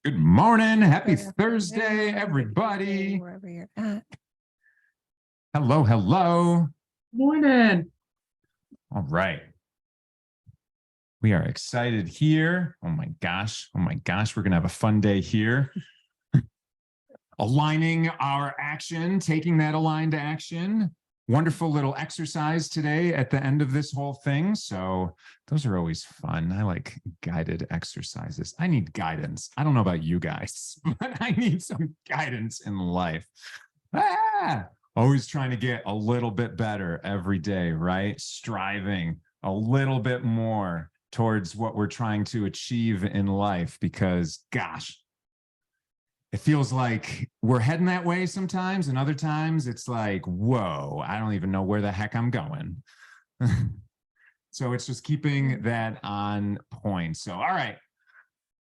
Good morning. Happy Good Thursday, afternoon, good everybody. evening, wherever you're at. Hello, hello. Morning. All right. We are excited here. Oh my gosh. Oh my gosh. We're going to have a fun day here. Aligning our action, taking that aligned action. Wonderful little exercise today at the end of this whole thing. So those are always fun. I like guided exercises. I need guidance. I don't know about you guys, but I need some guidance in life. Always trying to get a little bit better every day, right? Striving a little bit more towards what we're trying to achieve in life because, gosh, it feels like we're heading that way sometimes, and other times it's like, whoa, I don't even know where the heck I'm going. So it's just keeping that on point. So, all right,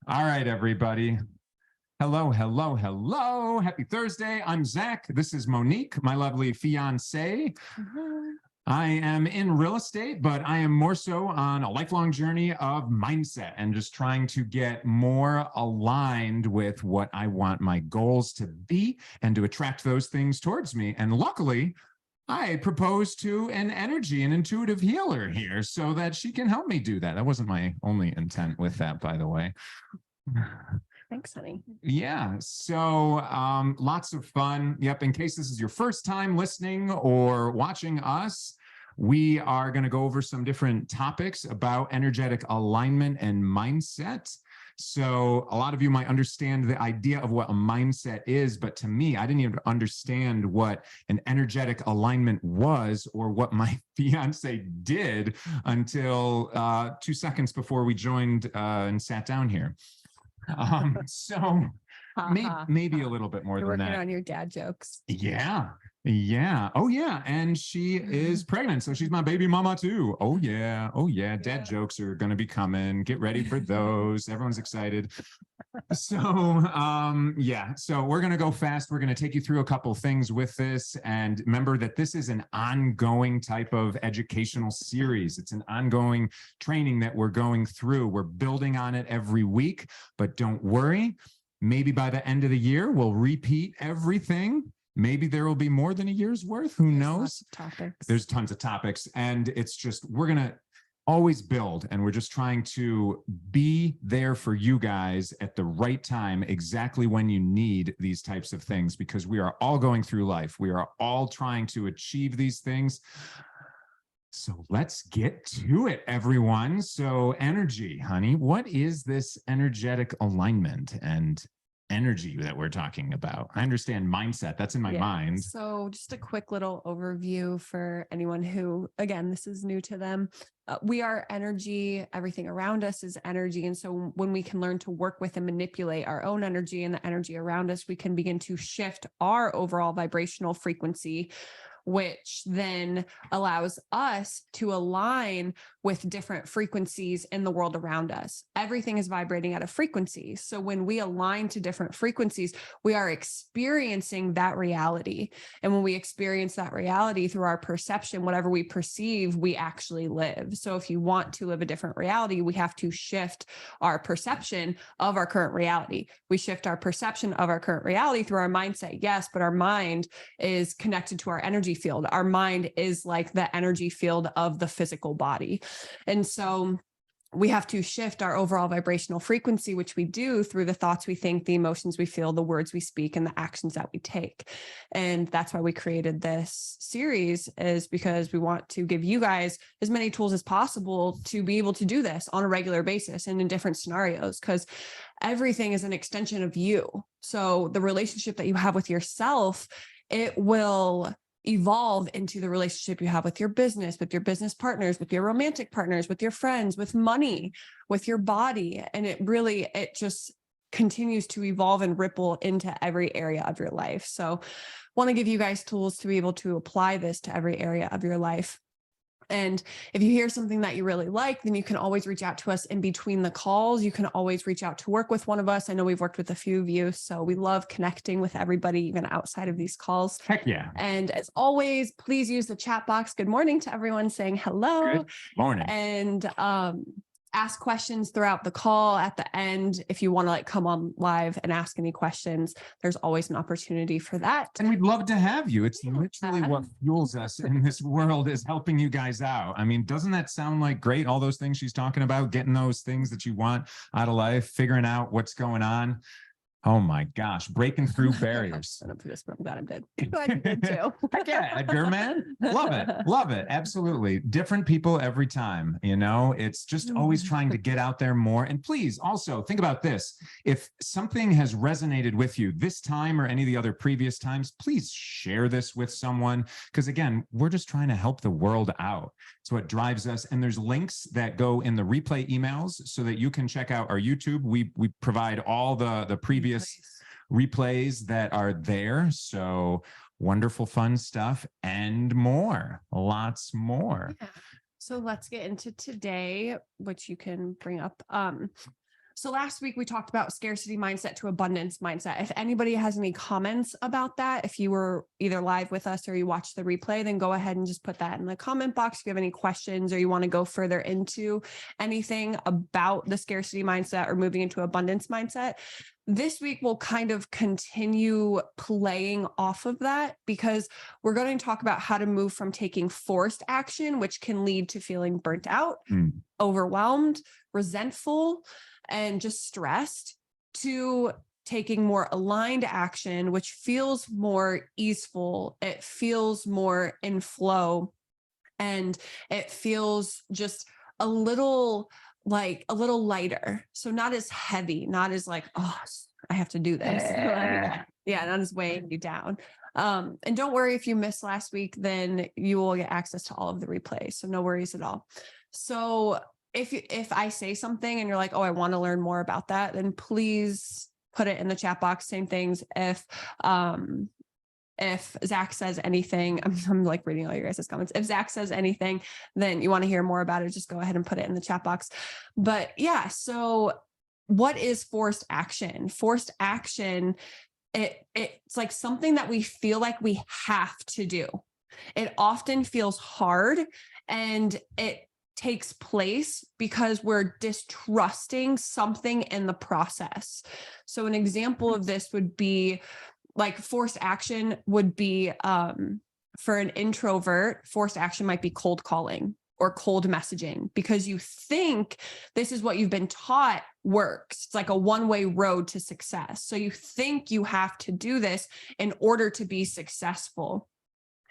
everybody. Hello, hello, hello. Happy Thursday. I'm Zach. This is Monique, my lovely fiance. I am in real estate, but I am more so on a lifelong journey of mindset and just trying to get more aligned with what I want my goals to be and to attract those things towards me. And luckily, I proposed to an energy and intuitive healer here so that she can help me do that. That wasn't my only intent with that, by the way. Thanks, honey. Yeah. So lots of fun. Yep. In case this is your first time listening or watching us, we are going to go over some different topics about energetic alignment and mindset. So a lot of you might understand the idea of what a mindset is, but to me, I didn't even understand what an energetic alignment was or what my fiance did until 2 seconds before we joined and sat down here. So maybe a little bit more You're than working that. on your dad jokes. Yeah. Yeah. Oh, yeah. And she is pregnant. So she's my baby mama, too. Oh, yeah. Oh, yeah. Dad jokes are going to be coming. Get ready for those. Everyone's excited. So, yeah. So we're going to go fast. We're going to take you through a couple things with this. And remember that this is an ongoing type of educational series. It's an ongoing training that we're going through. We're building on it every week. But don't worry. Maybe by the end of the year, we'll repeat everything. Maybe there will be more than a year's worth. Who knows? Lots of topics. There's tons of topics. And it's just, we're going to always build. And we're just trying to be there for you guys at the right time, exactly when you need these types of things, because we are all going through life. We are all trying to achieve these things. So let's get to it, everyone. So energy, honey, what is this energetic alignment and energy that we're talking about? I understand mindset. That's in my mind. So just a quick little overview for anyone who, again, this is new to them. We are energy. Everything around us is energy. And so when we can learn to work with and manipulate our own energy and the energy around us, we can begin to shift our overall vibrational frequency, which then allows us to align with different frequencies in the world around us. Everything is vibrating at a frequency. So when we align to different frequencies, we are experiencing that reality. And when we experience that reality through our perception, whatever we perceive, we actually live. So if you want to live a different reality, we have to shift our perception of our current reality. We shift our perception of our current reality through our mindset, yes, but our mind is connected to our energy field. Our mind is like the energy field of the physical body. And so we have to shift our overall vibrational frequency, which we do through the thoughts we think, the emotions we feel, the words we speak, and the actions that we take. And that's why we created this series, is because we want to give you guys as many tools as possible to be able to do this on a regular basis and in different scenarios, because everything is an extension of you. So the relationship that you have with yourself, it will evolve into the relationship you have with your business partners, with your romantic partners, with your friends, with money, with your body. And it just continues to evolve and ripple into every area of your life. So want to give you guys tools to be able to apply this to every area of your life. And if you hear something that you really like, then you can always reach out to us in between the calls. You can always reach out to work with one of us. I know we've worked with a few of you, so we love connecting with everybody, even outside of these calls. Heck yeah. And as always, please use the chat box. Good morning to everyone saying hello. Good morning. And ask questions throughout the call. At the end, if you want to like come on live and ask any questions, there's always an opportunity for that. And we'd love to have you. It's literally what fuels us in this world, is helping you guys out. I mean, doesn't that sound like great? All those things she's talking about, getting those things that you want out of life, figuring out what's going on. Oh my gosh, breaking through barriers. I'm glad I'm dead. Glad you did too. Heck yeah, Edgar, man. Love it. Love it. Absolutely. Different people every time, you know, it's just always trying to get out there more. And please also think about this. If something has resonated with you this time or any of the other previous times, please share this with someone. Because again, we're just trying to help the world out. It's what drives us. And there's links that go in the replay emails so that you can check out our YouTube. We provide all the previous replays that are there. So wonderful, fun stuff and more, lots more. Yeah. So let's get into today, which you can bring up. So last week we talked about scarcity mindset to abundance mindset. If anybody has any comments about that, if you were either live with us or you watched the replay, then go ahead and just put that in the comment box. If you have any questions or you want to go further into anything about the scarcity mindset or moving into abundance mindset, this week we'll kind of continue playing off of that, because we're going to talk about how to move from taking forced action, which can lead to feeling burnt out, overwhelmed, resentful, and just stressed, to taking more aligned action, which feels more easeful. It feels more in flow, and it feels just a little lighter. So not as heavy, not as like, oh, I have to do this. Yeah, not as weighing you down. And don't worry, if you missed last week, then you will get access to all of the replays. So no worries at all. So if I say something and you're like, oh, I want to learn more about that, then please put it in the chat box. Same things. If Zach says anything, I'm like reading all your guys' comments. If Zach says anything, then you want to hear more about it, just go ahead and put it in the chat box. But yeah, so what is forced action? Forced action, it's like something that we feel like we have to do. It often feels hard, and it takes place because we're distrusting something in the process. So an example of this would be like forced action would be for an introvert, forced action might be cold calling or cold messaging, because you think this is what you've been taught works. It's like a one-way road to success. So you think you have to do this in order to be successful.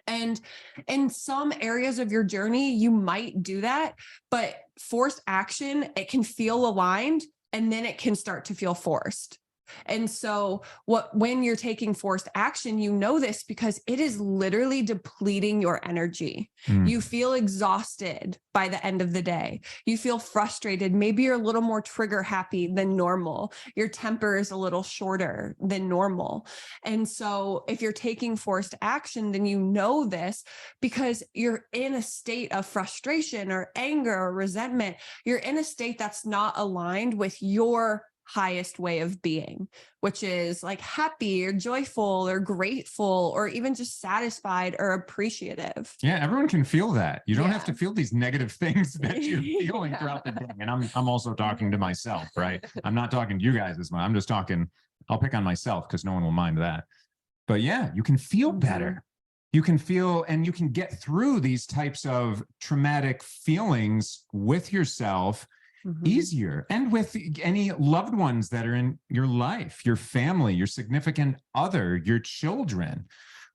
And in some areas of your journey, you might do that, but forced action, it can feel aligned and then it can start to feel forced. And so when you're taking forced action, you know this because it is literally depleting your energy. You feel exhausted by the end of the day. You feel frustrated. Maybe you're a little more trigger happy than normal. Your temper is a little shorter than normal. And so if you're taking forced action, then you know this because you're in a state of frustration or anger or resentment. You're in a state that's not aligned with your highest way of being, which is like happy or joyful or grateful or even just satisfied or appreciative. Yeah, everyone can feel that. You don't have to feel these negative things that you're feeling throughout the day. And I'm also talking to myself, right? I'm not talking to you guys as much. I'm just talking, I'll pick on myself because no one will mind that. But yeah, you can feel better. You can feel, and you can get through these types of traumatic feelings with yourself easier, and with any loved ones that are in your life, your family, your significant other, your children.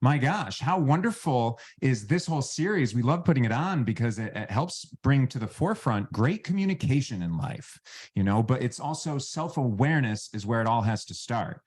My gosh, how wonderful is this whole series? We love putting it on because it helps bring to the forefront great communication in life, you know, but it's also self-awareness is where it all has to start.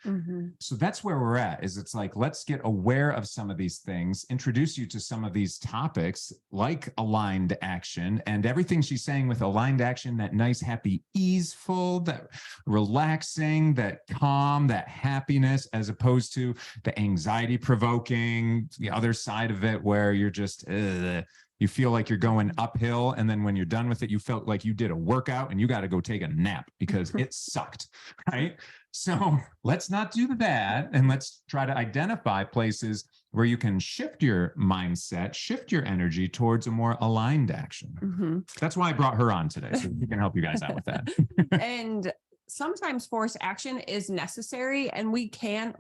So that's where we're at, is it's like, let's get aware of some of these things, introduce you to some of these topics like aligned action, and everything she's saying with aligned action, that nice, happy, easeful, that relaxing, that calm, that happiness, as opposed to the anxiety provoking, thing, the other side of it where you're just, you feel like you're going uphill. And then when you're done with it, you felt like you did a workout and you got to go take a nap because it sucked, right? So let's not do that. And let's try to identify places where you can shift your mindset, shift your energy towards a more aligned action. That's why I brought her on today. So we can help you guys out with that. And sometimes forced action is necessary, and we can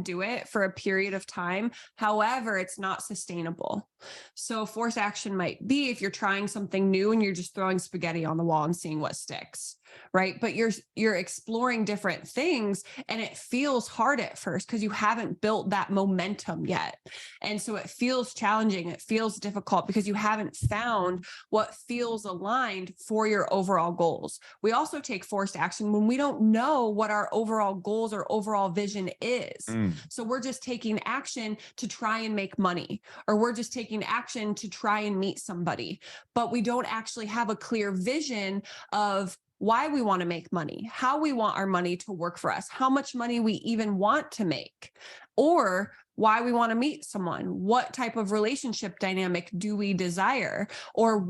do it for a period of time. However, it's not sustainable. So forced action might be if you're trying something new and you're just throwing spaghetti on the wall and seeing what sticks, right? But you're exploring different things, and it feels hard at first because you haven't built that momentum yet. And so it feels challenging. It feels difficult because you haven't found what feels aligned for your overall goals. We also take forced action when we don't know what our overall goals or overall vision is. So we're just taking action to try and make money, or we're just taking action to try and meet somebody, but we don't actually have a clear vision of why we want to make money, how we want our money to work for us, how much money we even want to make, or why we want to meet someone. What type of relationship dynamic do we desire, or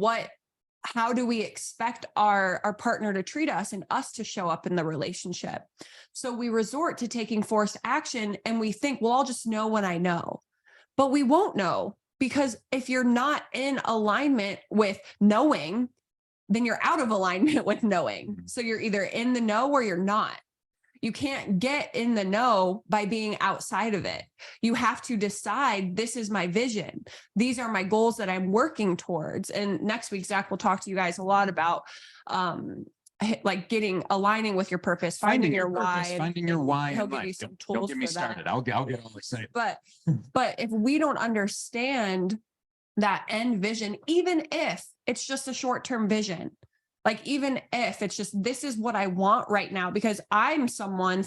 how do we expect our partner to treat us and us to show up in the relationship? So we resort to taking forced action and we think, well, I'll just know when I know, but we won't know, because if you're not in alignment with knowing, then you're out of alignment with knowing. So you're either in the know or you're not. You can't get in the know by being outside of it. You have to decide, this is my vision. These are my goals that I'm working towards. And next week, Zach will talk to you guys a lot about aligning with your purpose, finding your why, finding your why. He'll give you some tools. Don't get me started. I'll get all excited. But if we don't understand that end vision, even if it's just a short-term vision, like even if it's just, this is what I want right now, because I'm someone,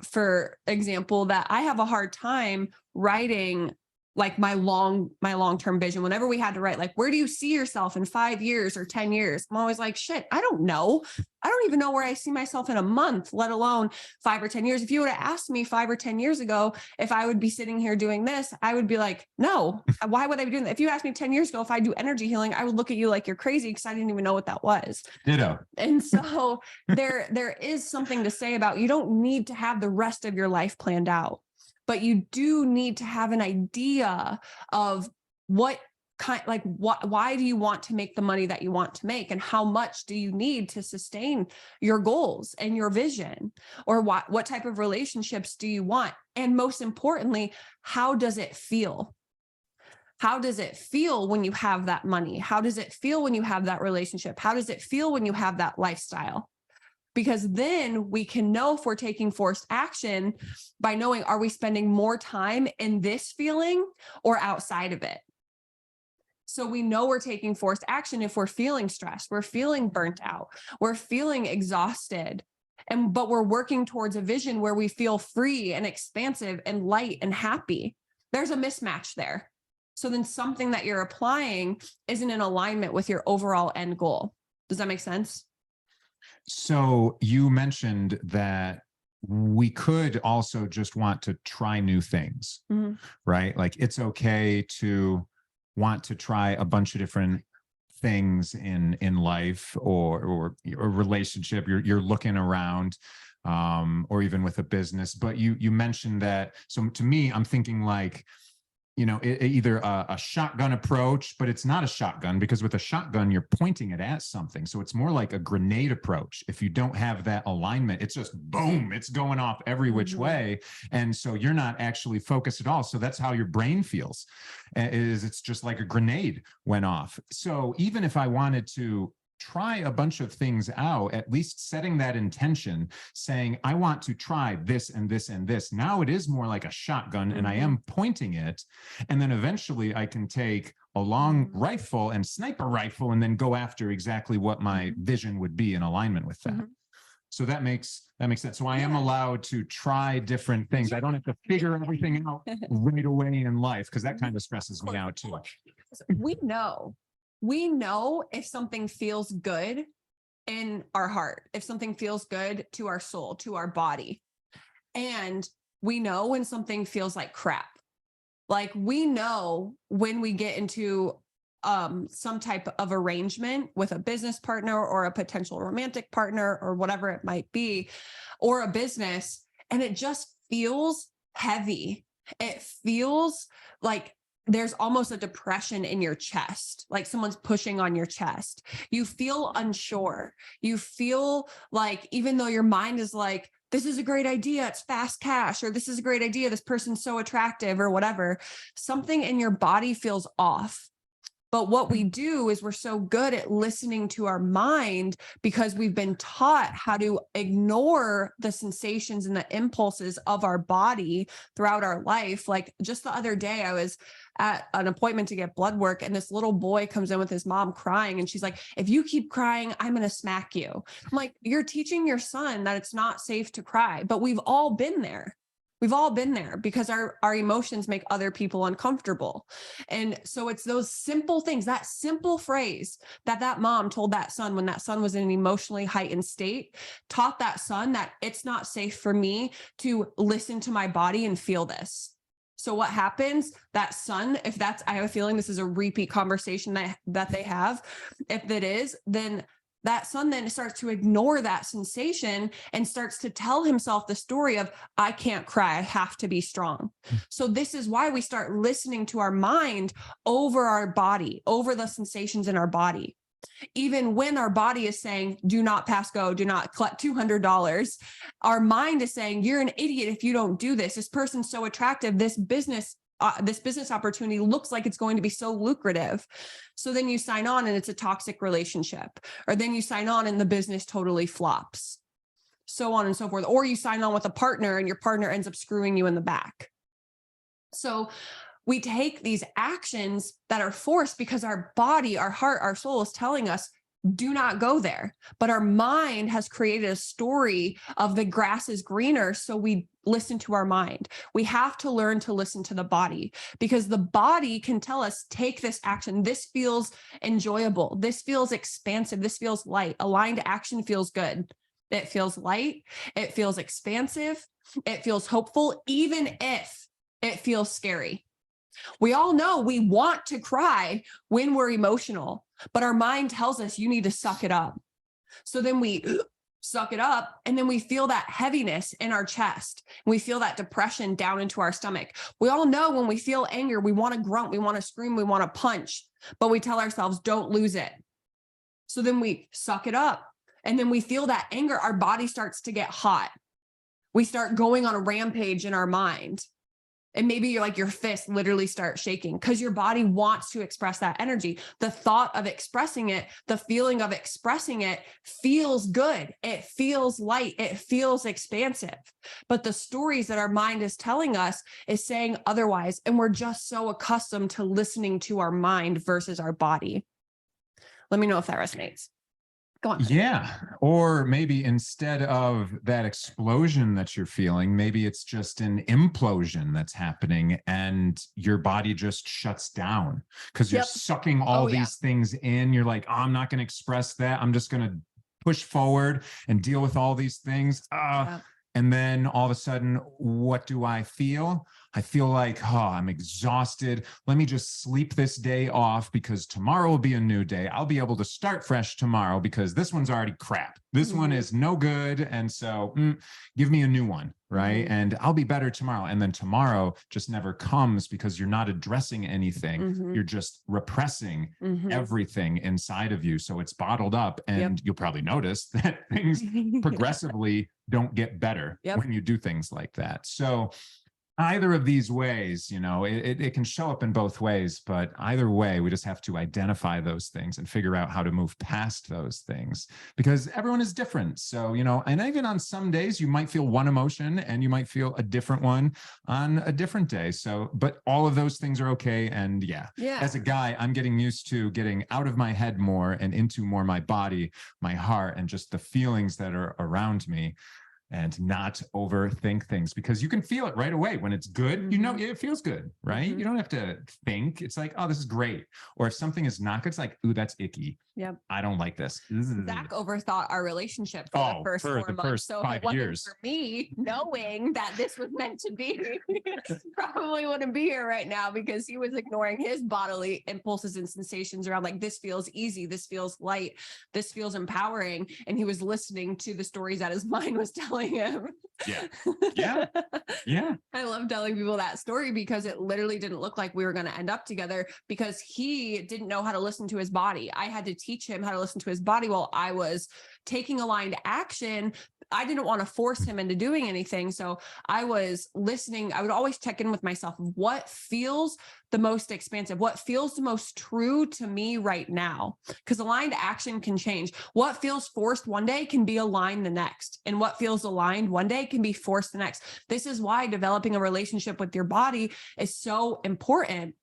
for example, that I have a hard time writing like my long-term vision. Whenever we had to write, like, where do you see yourself in 5 years or 10 years? I'm always like, shit, I don't know. I don't even know where I see myself in a month, let alone 5 or 10 years. If you would have asked me 5 or 10 years ago, if I would be sitting here doing this, I would be like, no, why would I be doing that? If you asked me 10 years ago, if I do energy healing, I would look at you like you're crazy because I didn't even know what that was. Ditto. And so there is something to say about, you don't need to have the rest of your life planned out, but you do need to have an idea of why do you want to make the money that you want to make, and how much do you need to sustain your goals and your vision, or what type of relationships do you want? And most importantly, how does it feel? How does it feel when you have that money? How does it feel when you have that relationship? How does it feel when you have that lifestyle? Because then we can know if we're taking forced action by knowing, are we spending more time in this feeling or outside of it? So we know we're taking forced action if we're feeling stressed, we're feeling burnt out, we're feeling exhausted, but we're working towards a vision where we feel free and expansive and light and happy. There's a mismatch there. So then something that you're applying isn't in alignment with your overall end goal. Does that make sense? So you mentioned that we could also just want to try new things, right? Like it's okay to want to try a bunch of different things in life or a relationship. You're looking around, or even with a business. But you mentioned that. So to me, I'm thinking like, either a shotgun approach, but it's not a shotgun, because with a shotgun, you're pointing it at something. So it's more like a grenade approach. If you don't have that alignment, it's just boom, it's going off every which way. And so you're not actually focused at all. So that's how your brain feels, it's just like a grenade went off. So even if I wanted to try a bunch of things out, at least setting that intention, saying, I want to try this and this and this. Now it is more like a shotgun, and I am pointing it. And then eventually I can take a long rifle and sniper rifle and then go after exactly what my vision would be in alignment with that. So that makes sense. So I am allowed to try different things. I don't have to figure everything out right away in life, because that kind of stresses me out too. We know if something feels good in our heart, if something feels good to our soul, to our body. And we know when something feels like crap. Like we know when we get into some type of arrangement with a business partner or a potential romantic partner or whatever it might be, or a business, and it just feels heavy. It feels like there's almost a depression in your chest, like someone's pushing on your chest. You feel unsure. You feel like, even though your mind is like, this is a great idea, it's fast cash, or this is a great idea, this person's so attractive, or whatever, something in your body feels off. But what we do is we're so good at listening to our mind because we've been taught how to ignore the sensations and the impulses of our body throughout our life. Like just the other day, I was at an appointment to get blood work, and this little boy comes in with his mom crying. And she's like, if you keep crying, I'm going to smack you. I'm like, you're teaching your son that it's not safe to cry. But we've all been there. We've all been there because our emotions make other people uncomfortable. And so it's those simple things, that simple phrase that mom told that son when that son was in an emotionally heightened state, taught that son that it's not safe for me to listen to my body and feel this. So what happens? That son, I have a feeling this is a repeat conversation that they have. If it is, then that son then starts to ignore that sensation and starts to tell himself the story of, I can't cry, I have to be strong. So this is why we start listening to our mind over our body, over the sensations in our body. Even when our body is saying, do not pass go, do not collect $200, our mind is saying, you're an idiot if you don't do this. This person's so attractive. This business opportunity looks like it's going to be so lucrative. So then you sign on and it's a toxic relationship, or then you sign on and the business totally flops, so on and so forth. Or you sign on with a partner and your partner ends up screwing you in the back. So we take these actions that are forced because our body, our heart, our soul is telling us, do not go there. But our mind has created a story of the grass is greener. So we listen to our mind. We have to learn to listen to the body, because the body can tell us, take this action. This feels enjoyable. This feels expansive. This feels light. Aligned action feels good. It feels light. It feels expansive. It feels hopeful, even if it feels scary. We all know we want to cry when we're emotional, but our mind tells us you need to suck it up. So then we suck it up, and then we feel that heaviness in our chest. We feel that depression down into our stomach. We all know when we feel anger, we want to grunt, we want to scream, we want to punch, but we tell ourselves, don't lose it. So then we suck it up, and then we feel that anger. Our body starts to get hot. We start going on a rampage in our mind. And maybe you're like, your fists literally start shaking because your body wants to express that energy. The thought of expressing it, the feeling of expressing it feels good. It feels light. It feels expansive. But the stories that our mind is telling us is saying otherwise. And we're just so accustomed to listening to our mind versus our body. Let me know if that resonates. Go on. Yeah. Or maybe instead of that explosion that you're feeling, maybe it's just an implosion that's happening and your body just shuts down because you're sucking all these things in. You're like, oh, I'm not going to express that. I'm just going to push forward and deal with all these things. And then all of a sudden, what do I feel? I feel like, oh, I'm exhausted. Let me just sleep this day off because tomorrow will be a new day. I'll be able to start fresh tomorrow because this one's already crap. This one is no good. And so give me a new one, right? And I'll be better tomorrow. And then tomorrow just never comes because you're not addressing anything. You're just repressing everything inside of you. So it's bottled up, and you'll probably notice that things progressively don't get better when you do things like that. So either of these ways, you know, it can show up in both ways, but either way, we just have to identify those things and figure out how to move past those things because everyone is different. So, you know, and even on some days you might feel one emotion and you might feel a different one on a different day. So, but all of those things are okay. And as a guy, I'm getting used to getting out of my head more and into more my body, my heart, and just the feelings that are around me. and not overthink things, because you can feel it right away. When it's good, you know, it feels good, right? You don't have to think. It's like, oh, this is great. Or if something is not good, it's like, ooh, that's icky. Yep. I don't like this. Zach overthought our relationship for the first 4 months. So if it wasn't for me knowing that this was meant to be, probably wouldn't be here right now, because he was ignoring his bodily impulses and sensations around like, this feels easy, this feels light, this feels empowering. And he was listening to the stories that his mind was telling him. Yeah. I love telling people that story, because it literally didn't look like we were going to end up together, because he didn't know how to listen to his body. I had to teach him how to listen to his body while I was taking aligned action. I didn't want to force him into doing anything. So I was listening. I would always check in with myself. What feels the most expansive? What feels the most true to me right now? Because aligned action can change. What feels forced one day can be aligned the next. And what feels aligned one day can be forced the next. This is why developing a relationship with your body is so important.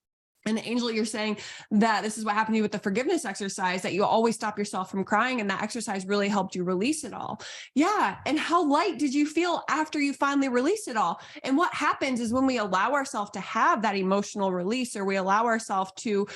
And Angel, you're saying that this is what happened to you with the forgiveness exercise, that you always stop yourself from crying, and that exercise really helped you release it all. Yeah. And how light did you feel after you finally released it all? And what happens is when we allow ourselves to have that emotional release, or we allow ourselves to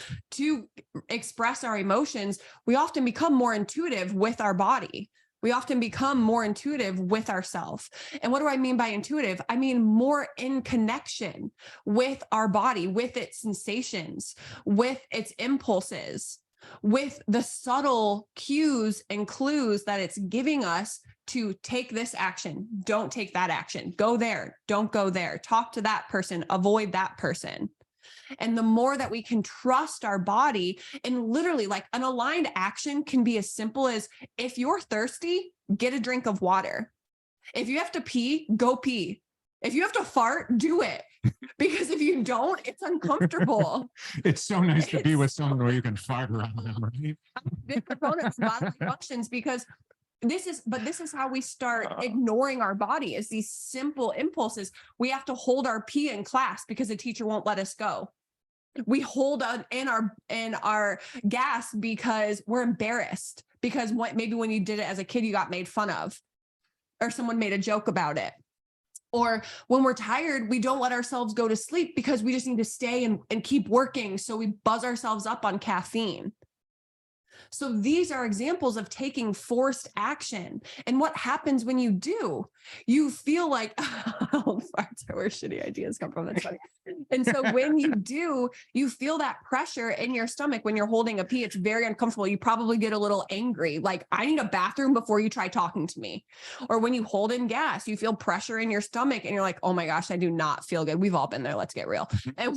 express our emotions, we often become more intuitive with our body. We often become more intuitive with ourselves. And what do I mean by intuitive? I mean more in connection with our body, with its sensations, with its impulses, with the subtle cues and clues that it's giving us to take this action, don't take that action, go there, don't go there, talk to that person, avoid that person. And the more that we can trust our body, and literally like an aligned action can be as simple as, if you're thirsty, get a drink of water. If you have to pee, go pee. If you have to fart, do it. Because if you don't, it's uncomfortable. It's so nice to be with someone where you can fart around them, right? Big proponents of bodily functions, because this is how we start ignoring our body, is these simple impulses. We have to hold our pee in class because the teacher won't let us go. We hold on in our gas because we're embarrassed, because maybe when you did it as a kid, you got made fun of, or someone made a joke about it. Or when we're tired, we don't let ourselves go to sleep because we just need to stay and keep working. So we buzz ourselves up on caffeine. So these are examples of taking forced action. And what happens when you do? You feel like, oh, farts are where shitty ideas come from. That's funny. And so when you do, you feel that pressure in your stomach when you're holding a pee. It's very uncomfortable. You probably get a little angry, like, I need a bathroom before you try talking to me. Or when you hold in gas, you feel pressure in your stomach and you're like, oh my gosh, I do not feel good. We've all been there. Let's get real. And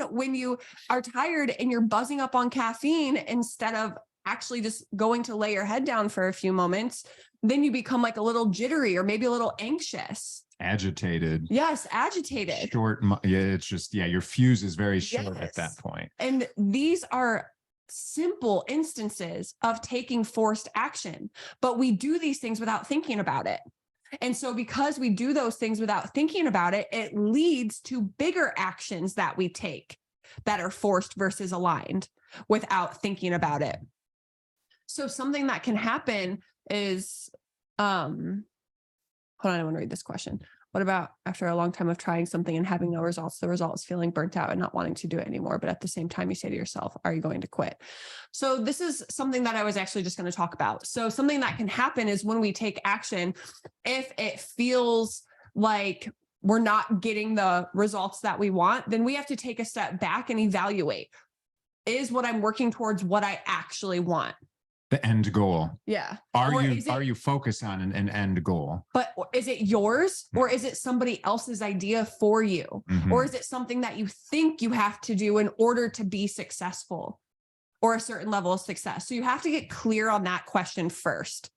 when you are tired and you're buzzing up on caffeine, instead of actually just going to lay your head down for a few moments, then you become like a little jittery, or maybe a little anxious. Agitated. Yes, agitated. Short. Yeah, it's just, your fuse is very short at that point. And these are simple instances of taking forced action, but we do these things without thinking about it. And so because we do those things without thinking about it, it leads to bigger actions that we take that are forced versus aligned without thinking about it. So something that can happen is, hold on, I want to read this question. What about after a long time of trying something and having no results, the result is feeling burnt out and not wanting to do it anymore, but at the same time you say to yourself, are you going to quit? So this is something that I was actually just going to talk about. So something that can happen is when we take action, if it feels like we're not getting the results that we want, then we have to take a step back and evaluate, is what I'm working towards what I actually want? The end goal. Yeah. Are you focused on an end goal? But is it yours, or is it somebody else's idea for you? Mm-hmm. Or is it something that you think you have to do in order to be successful, or a certain level of success? So you have to get clear on that question first.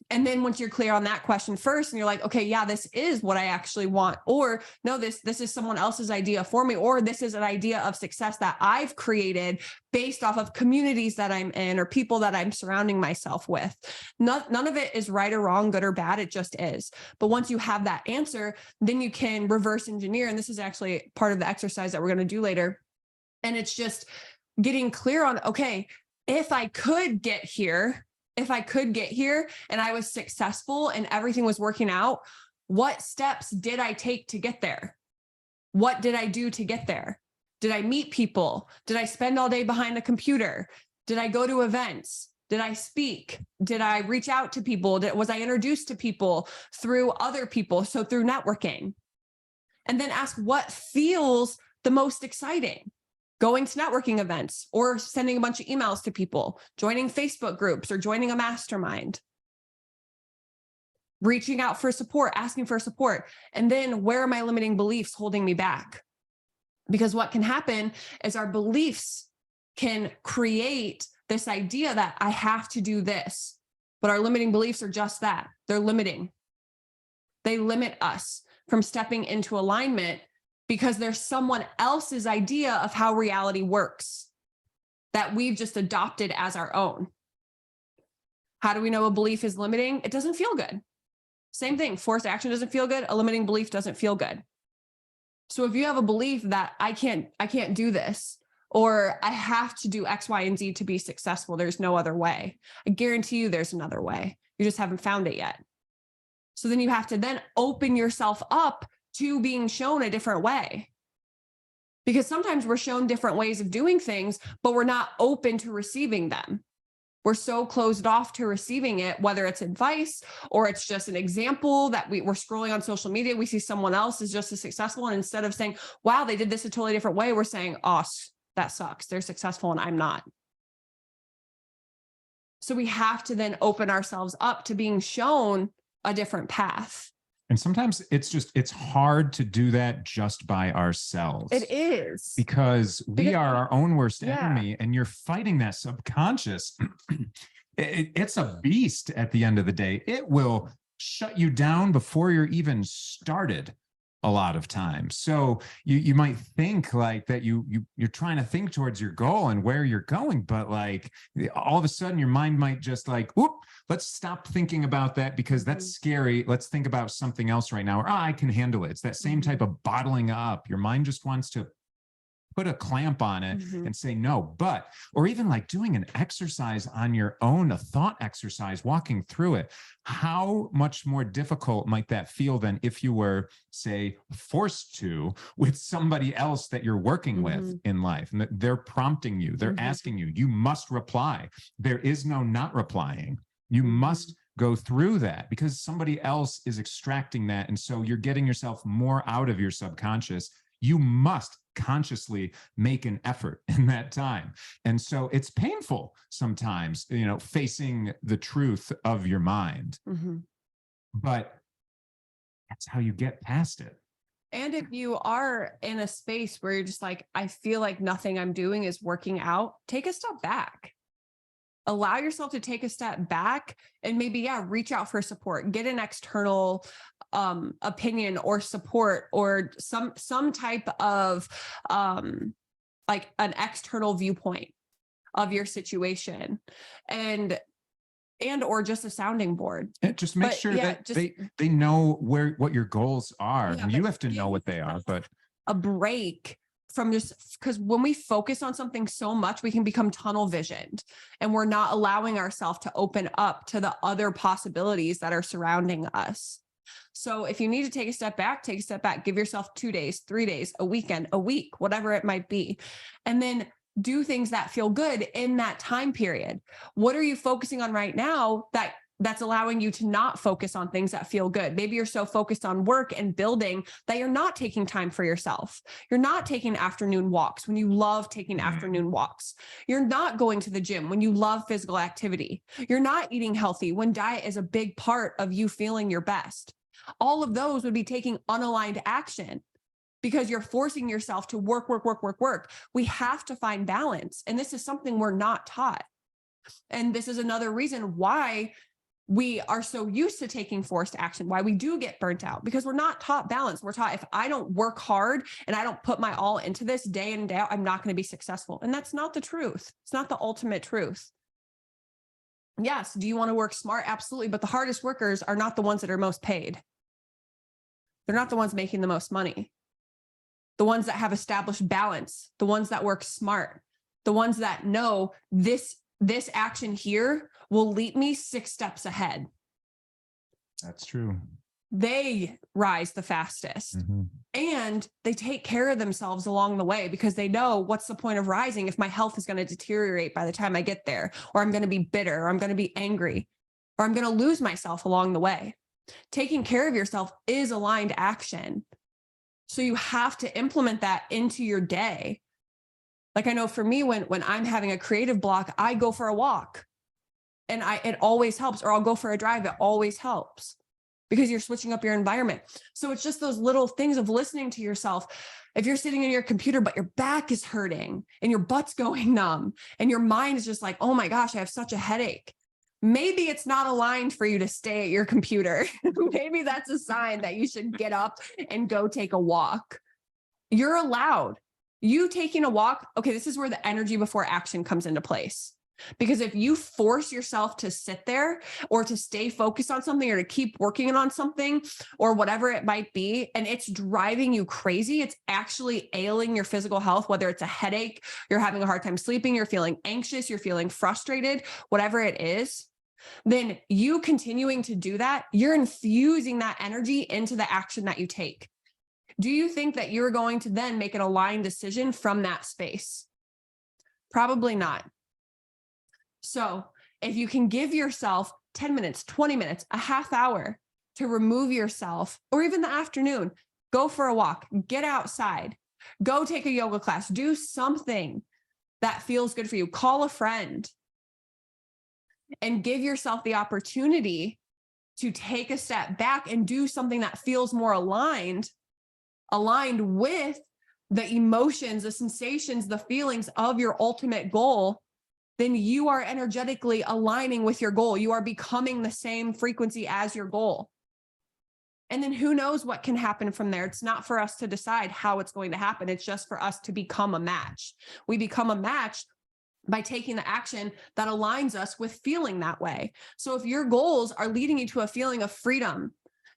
And then once you're clear on that question first, and you're like, okay, yeah, this is what I actually want. Or no, this is someone else's idea for me. Or this is an idea of success that I've created based off of communities that I'm in or people that I'm surrounding myself with. None of it is right or wrong, good or bad. It just is. But once you have that answer, then you can reverse engineer. And this is actually part of the exercise that we're going to do later. And it's just getting clear on, okay, if I could get here, if I could get here and I was successful and everything was working out, what steps did I take to get there? What did I do to get there? Did I meet people? Did I spend all day behind a computer? Did I go to events? Did I speak? Did I reach out to people? Was I introduced to people through other people? So through networking. And then ask what feels the most exciting. Going to networking events or sending a bunch of emails to people, joining Facebook groups or joining a mastermind, reaching out for support, asking for support. And then where are my limiting beliefs holding me back? Because what can happen is our beliefs can create this idea that I have to do this, but our limiting beliefs are just that. They're limiting. They limit us from stepping into alignment because there's someone else's idea of how reality works that we've just adopted as our own. How do we know a belief is limiting? It doesn't feel good. Same thing. Forced action doesn't feel good. A limiting belief doesn't feel good. So if you have a belief that I can't do this, or I have to do X, Y, and Z to be successful, there's no other way. I guarantee you there's another way. You just haven't found it yet. So then you have to then open yourself up to being shown a different way. Because sometimes we're shown different ways of doing things, but we're not open to receiving them. We're so closed off to receiving it, whether it's advice or it's just an example that we're scrolling on social media. We see someone else is just as successful. And instead of saying, wow, they did this a totally different way, we're saying, oh, that sucks. They're successful and I'm not. So we have to then open ourselves up to being shown a different path. And sometimes it's hard to do that just by ourselves. It is. Because we are our own worst Yeah. enemy, and you're fighting that subconscious. It's a beast at the end of the day. It will shut you down before you're even started a lot of times. So you might think like that you're trying to think towards your goal and where you're going, but like all of a sudden your mind might just like, whoop, let's stop thinking about that because that's scary. Let's think about something else right now, or I can handle it. It's that same type of bottling up. Your mind just wants to put a clamp on it and say no. But, or even like doing an exercise on your own, a thought exercise, walking through it. How much more difficult might that feel than if you were, say, forced to with somebody else that you're working with in life, and that they're prompting you, they're asking you, you must reply. There is no not replying. You must go through that because somebody else is extracting that. And so you're getting yourself more out of your subconscious. You must consciously make an effort in that time. And so it's painful sometimes, facing the truth of your mind. But that's how you get past it. And if you are in a space where you're just like, I feel like nothing I'm doing is working out, take a step back. Allow yourself to take a step back and maybe, reach out for support, get an external opinion or support or some type of like an external viewpoint of your situation and or just a sounding board. And just make sure that they know what your goals are. Yeah, you have to know what they are, but a break from just because when we focus on something so much, we can become tunnel visioned and we're not allowing ourselves to open up to the other possibilities that are surrounding us. So if you need to take a step back, give yourself 2 days, 3 days, a weekend, a week, whatever it might be. And then do things that feel good in that time period. What are you focusing on right now that's allowing you to not focus on things that feel good? Maybe you're so focused on work and building that you're not taking time for yourself. You're not taking afternoon walks when you love taking afternoon walks. You're not going to the gym when you love physical activity. You're not eating healthy when diet is a big part of you feeling your best. All of those would be taking unaligned action because you're forcing yourself to work. We have to find balance. And this is something we're not taught. And this is another reason why we are so used to taking forced action, why we do get burnt out, because we're not taught balance. We're taught if I don't work hard and I don't put my all into this day in and day out, I'm not going to be successful. And that's not the truth. It's not the ultimate truth. Yes. Do you want to work smart? Absolutely. But the hardest workers are not the ones that are most paid. They're not the ones making the most money. The ones that have established balance, the ones that work smart, the ones that know this action here will leap me 6 steps ahead. That's true. They rise the fastest. Mhm. And they take care of themselves along the way because they know, what's the point of rising if my health is going to deteriorate by the time I get there, or I'm going to be bitter, or I'm going to be angry, or I'm going to lose myself along the way. Taking care of yourself is aligned action. So you have to implement that into your day. Like, I know for me, when I'm having a creative block, I go for a walk, and it always helps, or I'll go for a drive. It always helps, because you're switching up your environment. So it's just those little things of listening to yourself. If you're sitting in your computer, but your back is hurting and your butt's going numb and your mind is just like, oh my gosh, I have such a headache. Maybe it's not aligned for you to stay at your computer. Maybe that's a sign that you should get up and go take a walk. You're allowed. You taking a walk. Okay, this is where the energy before action comes into place. Because if you force yourself to sit there, or to stay focused on something, or to keep working on something, or whatever it might be, and it's driving you crazy, it's actually ailing your physical health, whether it's a headache, you're having a hard time sleeping, you're feeling anxious, you're feeling frustrated, whatever it is, then you continuing to do that, you're infusing that energy into the action that you take. Do you think that you're going to then make an aligned decision from that space? Probably not. So if you can give yourself 10 minutes, 20 minutes, a half hour to remove yourself, or even the afternoon, go for a walk, get outside, go take a yoga class, do something that feels good for you, call a friend, and give yourself the opportunity to take a step back and do something that feels more aligned with the emotions, the sensations, the feelings of your ultimate goal. Then you are energetically aligning with your goal. You are becoming the same frequency as your goal. And then who knows what can happen from there. It's not for us to decide how it's going to happen. It's just for us to become a match. We become a match by taking the action that aligns us with feeling that way. So if your goals are leading you to a feeling of freedom,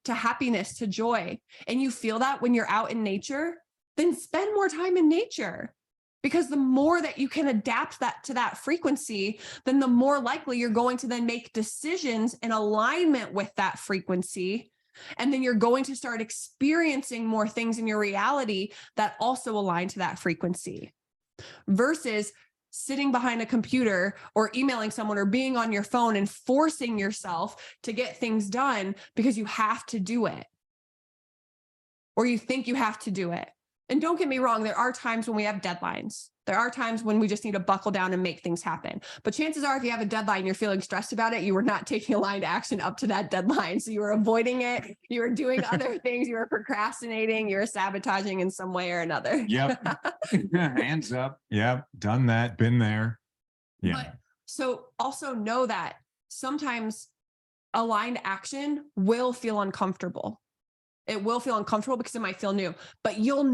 to happiness, to joy, and you feel that when you're out in nature, then spend more time in nature. Because the more that you can adapt that to that frequency, then the more likely you're going to then make decisions in alignment with that frequency. And then you're going to start experiencing more things in your reality that also align to that frequency, versus sitting behind a computer or emailing someone or being on your phone and forcing yourself to get things done because you have to do it, or you think you have to do it. And don't get me wrong, there are times when we have deadlines. There are times when we just need to buckle down and make things happen. But chances are, if you have a deadline and you're feeling stressed about it, you were not taking aligned action up to that deadline. So you were avoiding it. You were doing other things. You were procrastinating. You were sabotaging in some way or another. Yep. Hands up. Yep. Done that. Been there. Yeah. But so also know that sometimes aligned action will feel uncomfortable. It will feel uncomfortable because it might feel new, but you will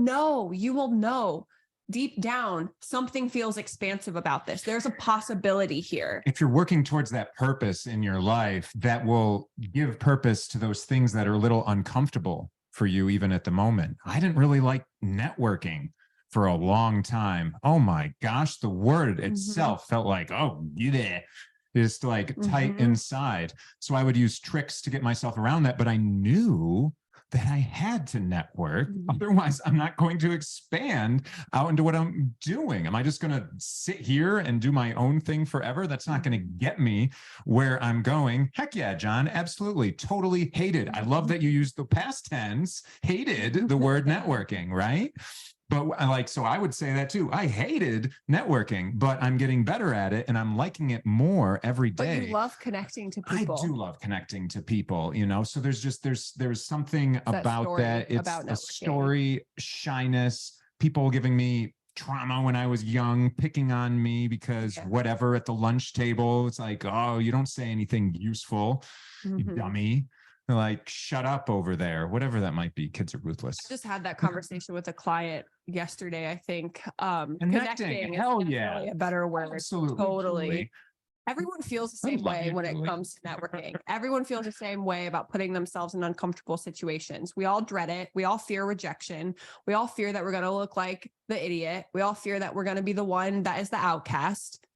know deep down, something feels expansive about this. There's a possibility here. If you're working towards that purpose in your life, that will give purpose to those things that are a little uncomfortable for you, even at the moment. I didn't really like networking for a long time. Oh my gosh, the word itself felt like, oh, yeah. Just like tight inside. So I would use tricks to get myself around that, but I knew that I had to network. Otherwise, I'm not going to expand out into what I'm doing. Am I just going to sit here and do my own thing forever? That's not going to get me where I'm going. Heck yeah, John. Absolutely. Totally hated. I love that you used the past tense, hated the word networking, right? But so I would say that too. I hated networking, but I'm getting better at it and I'm liking it more every day. But you love connecting to people. I do love connecting to people, so there's something about that. It's about a story, shyness, people giving me trauma when I was young, picking on me because whatever at the lunch table, it's like, oh, you don't say anything useful, you dummy. Like, shut up over there, whatever that might be. Kids are ruthless. I just had that conversation with a client yesterday, I think. Connecting, hell yeah. Really a better word. Absolutely. Totally. Everyone feels the same way when it comes to networking. Everyone feels the same way about putting themselves in uncomfortable situations. We all dread it. We all fear rejection. We all fear that we're going to look like the idiot. We all fear that we're going to be the one that is the outcast.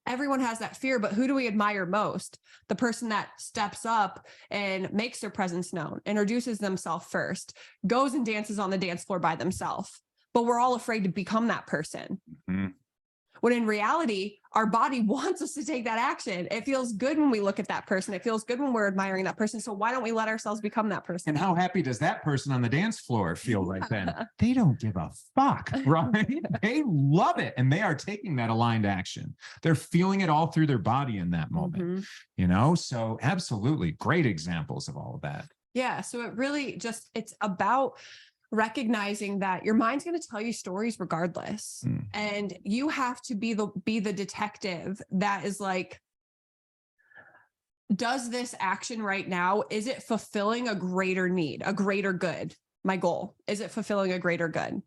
Everyone has that fear, but who do we admire most? The person that steps up and makes their presence known, introduces themselves first, goes and dances on the dance floor by themselves. But we're all afraid to become that person. Mhm. When in reality, our body wants us to take that action. It feels good when we look at that person. It feels good when we're admiring that person. So why don't we let ourselves become that person? And how happy does that person on the dance floor feel right then? They don't give a fuck, right? They love it. And they are taking that aligned action. They're feeling it all through their body in that moment, So absolutely great examples of all of that. Yeah. So it really just, it's about recognizing that your mind's going to tell you stories regardless. And you have to be the detective that is like, does this action right now, is it fulfilling a greater need, a greater good? My goal, is it fulfilling a greater good?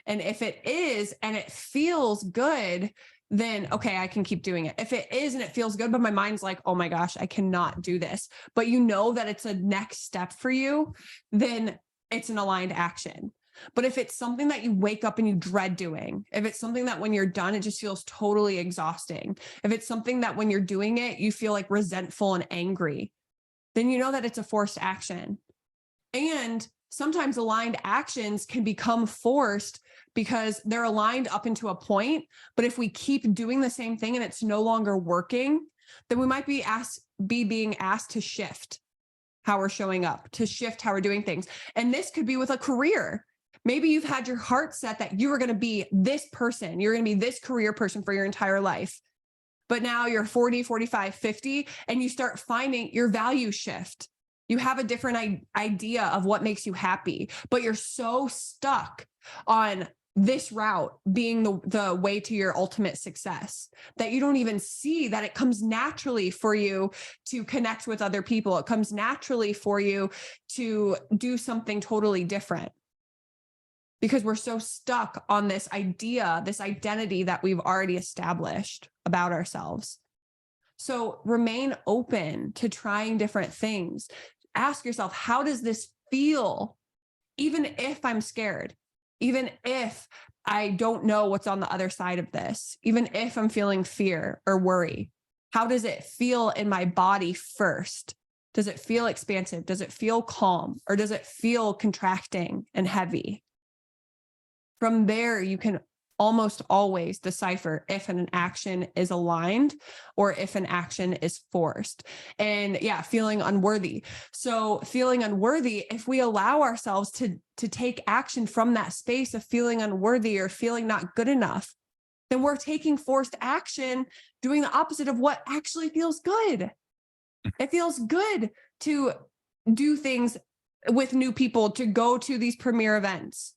And if it is, and it feels good, then okay, I can keep doing it. If it is, and it feels good, but my mind's like, oh my gosh, I cannot do this, but you know that it's a next step for you, then it's an aligned action. But if it's something that you wake up and you dread doing, if it's something that when you're done, it just feels totally exhausting, if it's something that when you're doing it, you feel like resentful and angry, then you know that it's a forced action. And sometimes aligned actions can become forced because they're aligned up into a point. But if we keep doing the same thing and it's no longer working, then we might be being asked to shift how we're showing up, to shift how we're doing things. And this could be with a career. Maybe you've had your heart set that you were going to be this person. You're going to be this career person for your entire life. But now you're 40, 45, 50, and you start finding your values shift. You have a different idea of what makes you happy, but you're so stuck on this route being the way to your ultimate success that you don't even see that it comes naturally for you to connect with other people. It comes naturally for you to do something totally different because we're so stuck on this idea, this identity that we've already established about ourselves. So remain open to trying different things. Ask yourself, how does this feel? Even if I'm scared, even if I don't know what's on the other side of this, even if I'm feeling fear or worry, how does it feel in my body first? Does it feel expansive? Does it feel calm? Or does it feel contracting and heavy? From there, you can almost always decipher if an action is aligned or if an action is forced. And yeah, feeling unworthy. So feeling unworthy, if we allow ourselves to take action from that space of feeling unworthy or feeling not good enough, then we're taking forced action, doing the opposite of what actually feels good. It feels good to do things with new people, to go to these premiere events.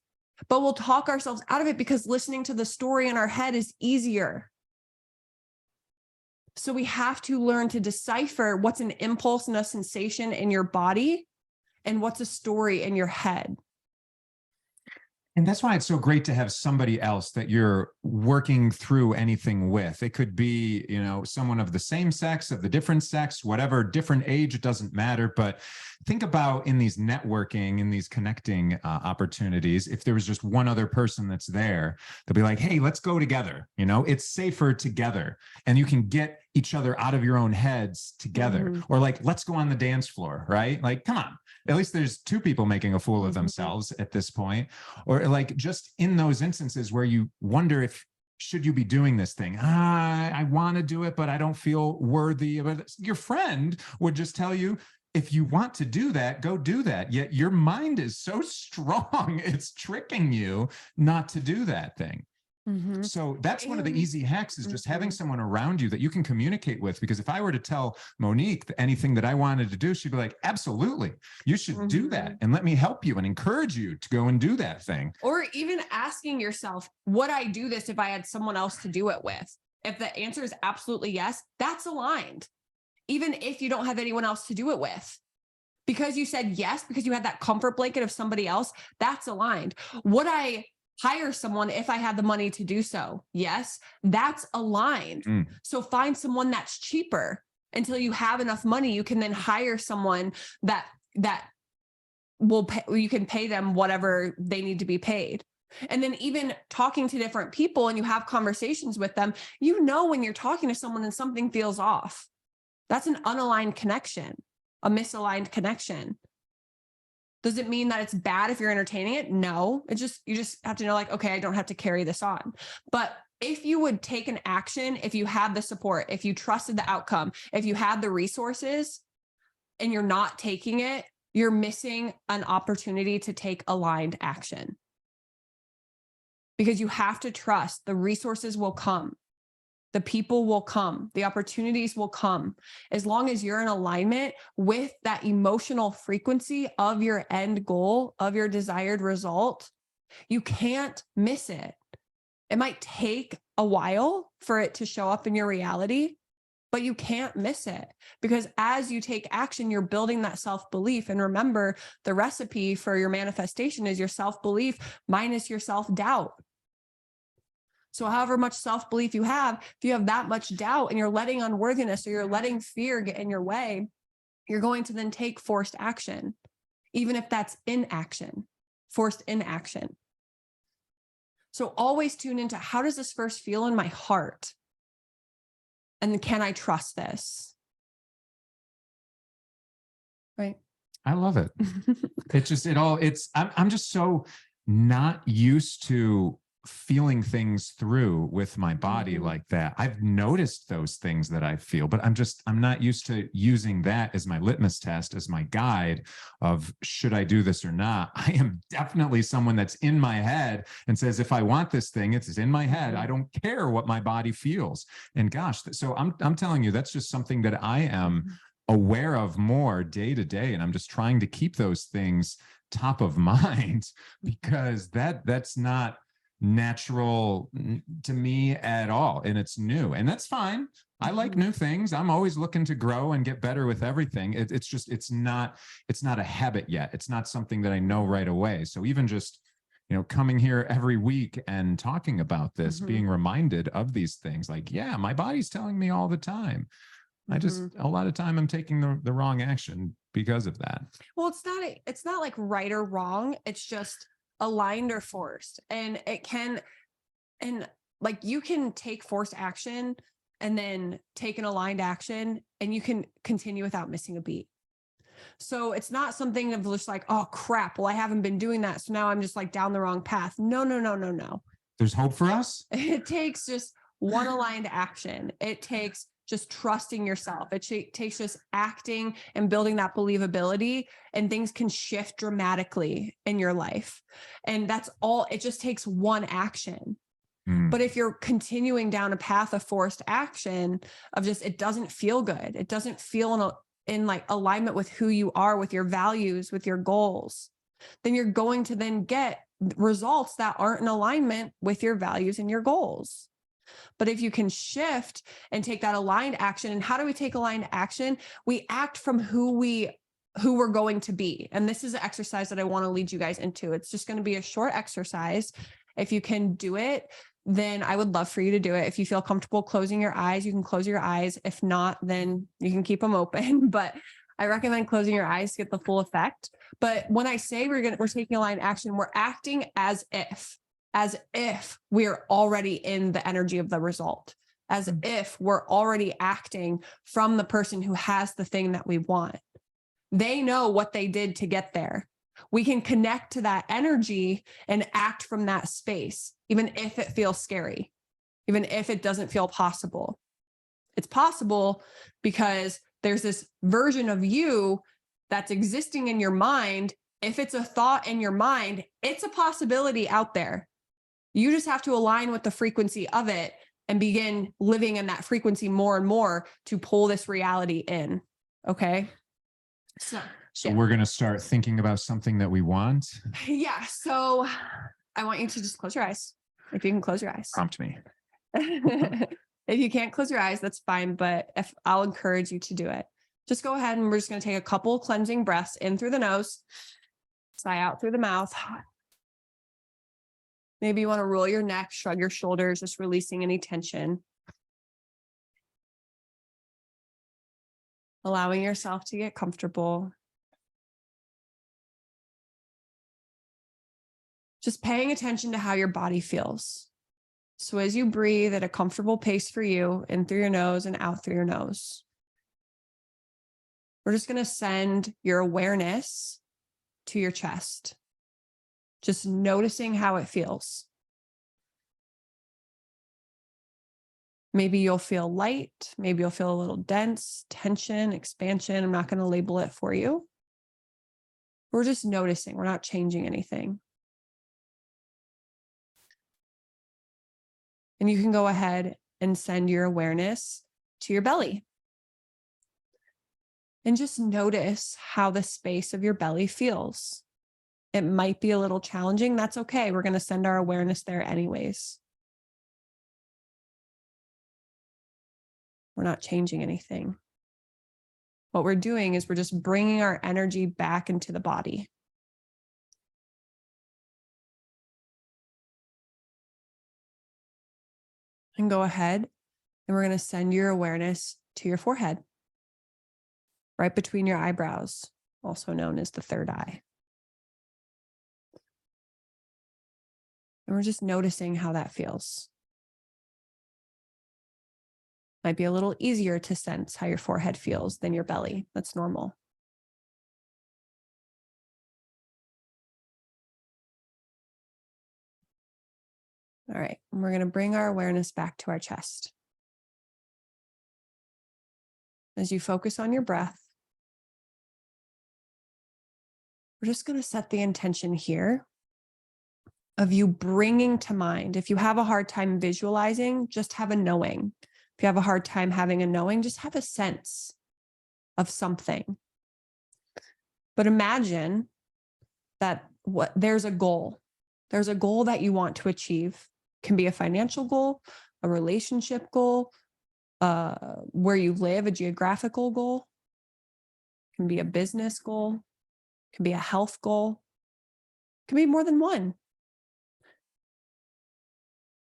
But we'll talk ourselves out of it because listening to the story in our head is easier. So we have to learn to decipher what's an impulse and a sensation in your body and what's a story in your head. And that's why it's so great to have somebody else that you're working through anything with. It could be, someone of the same sex, of the different sex, whatever, different age, it doesn't matter. But think about in these networking, in these connecting opportunities, if there was just one other person that's there, they'll be like, hey, let's go together. It's safer together. And you can get each other out of your own heads together. Or like, let's go on the dance floor, right? Like, come on. At least there's two people making a fool of themselves at this point. Or like just in those instances where you wonder if, should you be doing this thing? I want to do it, but I don't feel worthy. But your friend would just tell you, if you want to do that, go do that. Yet your mind is so strong, it's tricking you not to do that thing. So that's one of the easy hacks is just having someone around you that you can communicate with. Because if I were to tell Monique anything that I wanted to do, she'd be like, absolutely, you should do that. And let me help you and encourage you to go and do that thing. Or even asking yourself, would I do this if I had someone else to do it with? If the answer is absolutely yes, that's aligned. Even if you don't have anyone else to do it with. Because you said yes, because you had that comfort blanket of somebody else, that's aligned. Would I hire someone if I had the money to do so? Yes, that's aligned. So find someone that's cheaper until you have enough money. You can then hire someone that will pay, you can pay them whatever they need to be paid. And then even talking to different people and you have conversations with them, you know, when you're talking to someone and something feels off, that's an unaligned connection, a misaligned connection. Does it mean that it's bad if you're entertaining it? No, you just have to know, like, okay, I don't have to carry this on. But if you would take an action, if you had the support, if you trusted the outcome, if you had the resources and you're not taking it, you're missing an opportunity to take aligned action. Because you have to trust the resources will come. The people will come, the opportunities will come, as long as you're in alignment with that emotional frequency of your end goal, of your desired result. You can't miss it. It might take a while for it to show up in your reality, but you can't miss it, because as you take action, you're building that self-belief. And remember, the recipe for your manifestation is your self-belief minus your self-doubt. So however much self-belief you have, if you have that much doubt and you're letting unworthiness or you're letting fear get in your way, you're going to then take forced action, even if that's inaction, forced inaction. So always tune into, how does this first feel in my heart? And can I trust this? Right. I love it. I'm just so not used to feeling things through with my body like that. I've noticed those things that I feel, but I'm not used to using that as my litmus test, as my guide of should I do this or not. I am definitely someone that's in my head and says, if I want this thing, it's in my head. I don't care what my body feels. And gosh, so I'm telling you, that's just something that I am aware of more day to day. And I'm just trying to keep those things top of mind, because that's not natural to me at all. And it's new, and that's fine. I like new things. I'm always looking to grow and get better with everything. It's not a habit yet. It's not something that I know right away. So even just, coming here every week and talking about this, being reminded of these things, like, yeah, my body's telling me all the time. A lot of time I'm taking the wrong action because of that. Well, it's not like right or wrong. It's just aligned or forced. And like you can take forced action and then take an aligned action, and you can continue without missing a beat. So it's not something of just like, oh crap, well, I haven't been doing that, so now I'm just like down the wrong path. No. There's hope for us. It takes just one aligned action. It takes just trusting yourself. It takes just acting and building that believability, and things can shift dramatically in your life. And that's all. It just takes one action. But if you're continuing down a path of forced action, of just, it doesn't feel good, it doesn't feel in like alignment with who you are, with your values, with your goals, then you're going to then get results that aren't in alignment with your values and your goals. But if you can shift and take that aligned action, and how do we take aligned action? We act from who we're going to be. And this is an exercise that I want to lead you guys into. It's just going to be a short exercise. If you can do it, then I would love for you to do it. If you feel comfortable closing your eyes, you can close your eyes. If not, then you can keep them open. But I recommend closing your eyes to get the full effect. But when I say we're taking aligned action, we're acting as if we're already in the energy of the result, as if we're already acting from the person who has the thing that we want. They know what they did to get there. We can connect to that energy and act from that space, even if it feels scary, even if it doesn't feel possible. It's possible because there's this version of you that's existing in your mind. If it's a thought in your mind, it's a possibility out there. You just have to align with the frequency of it and begin living in that frequency more and more to pull this reality in. Okay. So we're going to start thinking about something that we want. Yeah. So I want you to just close your eyes. If you can close your eyes. Prompt me. If you can't close your eyes, that's fine. But if I'll encourage you to do it, just go ahead, and we're just going to take a couple cleansing breaths in through the nose, sigh out through the mouth. Maybe you want to roll your neck, shrug your shoulders, just releasing any tension. Allowing yourself to get comfortable. Just paying attention to how your body feels. So as you breathe at a comfortable pace for you, in through your nose and out through your nose, we're just going to send your awareness to your chest, just noticing how it feels. Maybe you'll feel light. Maybe you'll feel a little dense, tension, expansion. I'm not going to label it for you. We're just noticing. We're not changing anything. And you can go ahead and send your awareness to your belly. And just notice how the space of your belly feels. It might be a little challenging. That's okay. We're going to send our awareness there anyways. We're not changing anything. What we're doing is we're just bringing our energy back into the body. And go ahead and we're going to send your awareness to your forehead, right between your eyebrows, also known as the third eye. And we're just noticing how that feels. Might be a little easier to sense how your forehead feels than your belly. That's normal. All right, and we're going to bring our awareness back to our chest. As you focus on your breath, we're just going to set the intention here of you bringing to mind. If you have a hard time visualizing, just have a knowing. If you have a hard time having a knowing, just have a sense of something. But imagine that there's a goal. There's a goal that you want to achieve. It can be a financial goal, a relationship goal, where you live, a geographical goal. It can be a business goal. It can be a health goal. It can be more than one.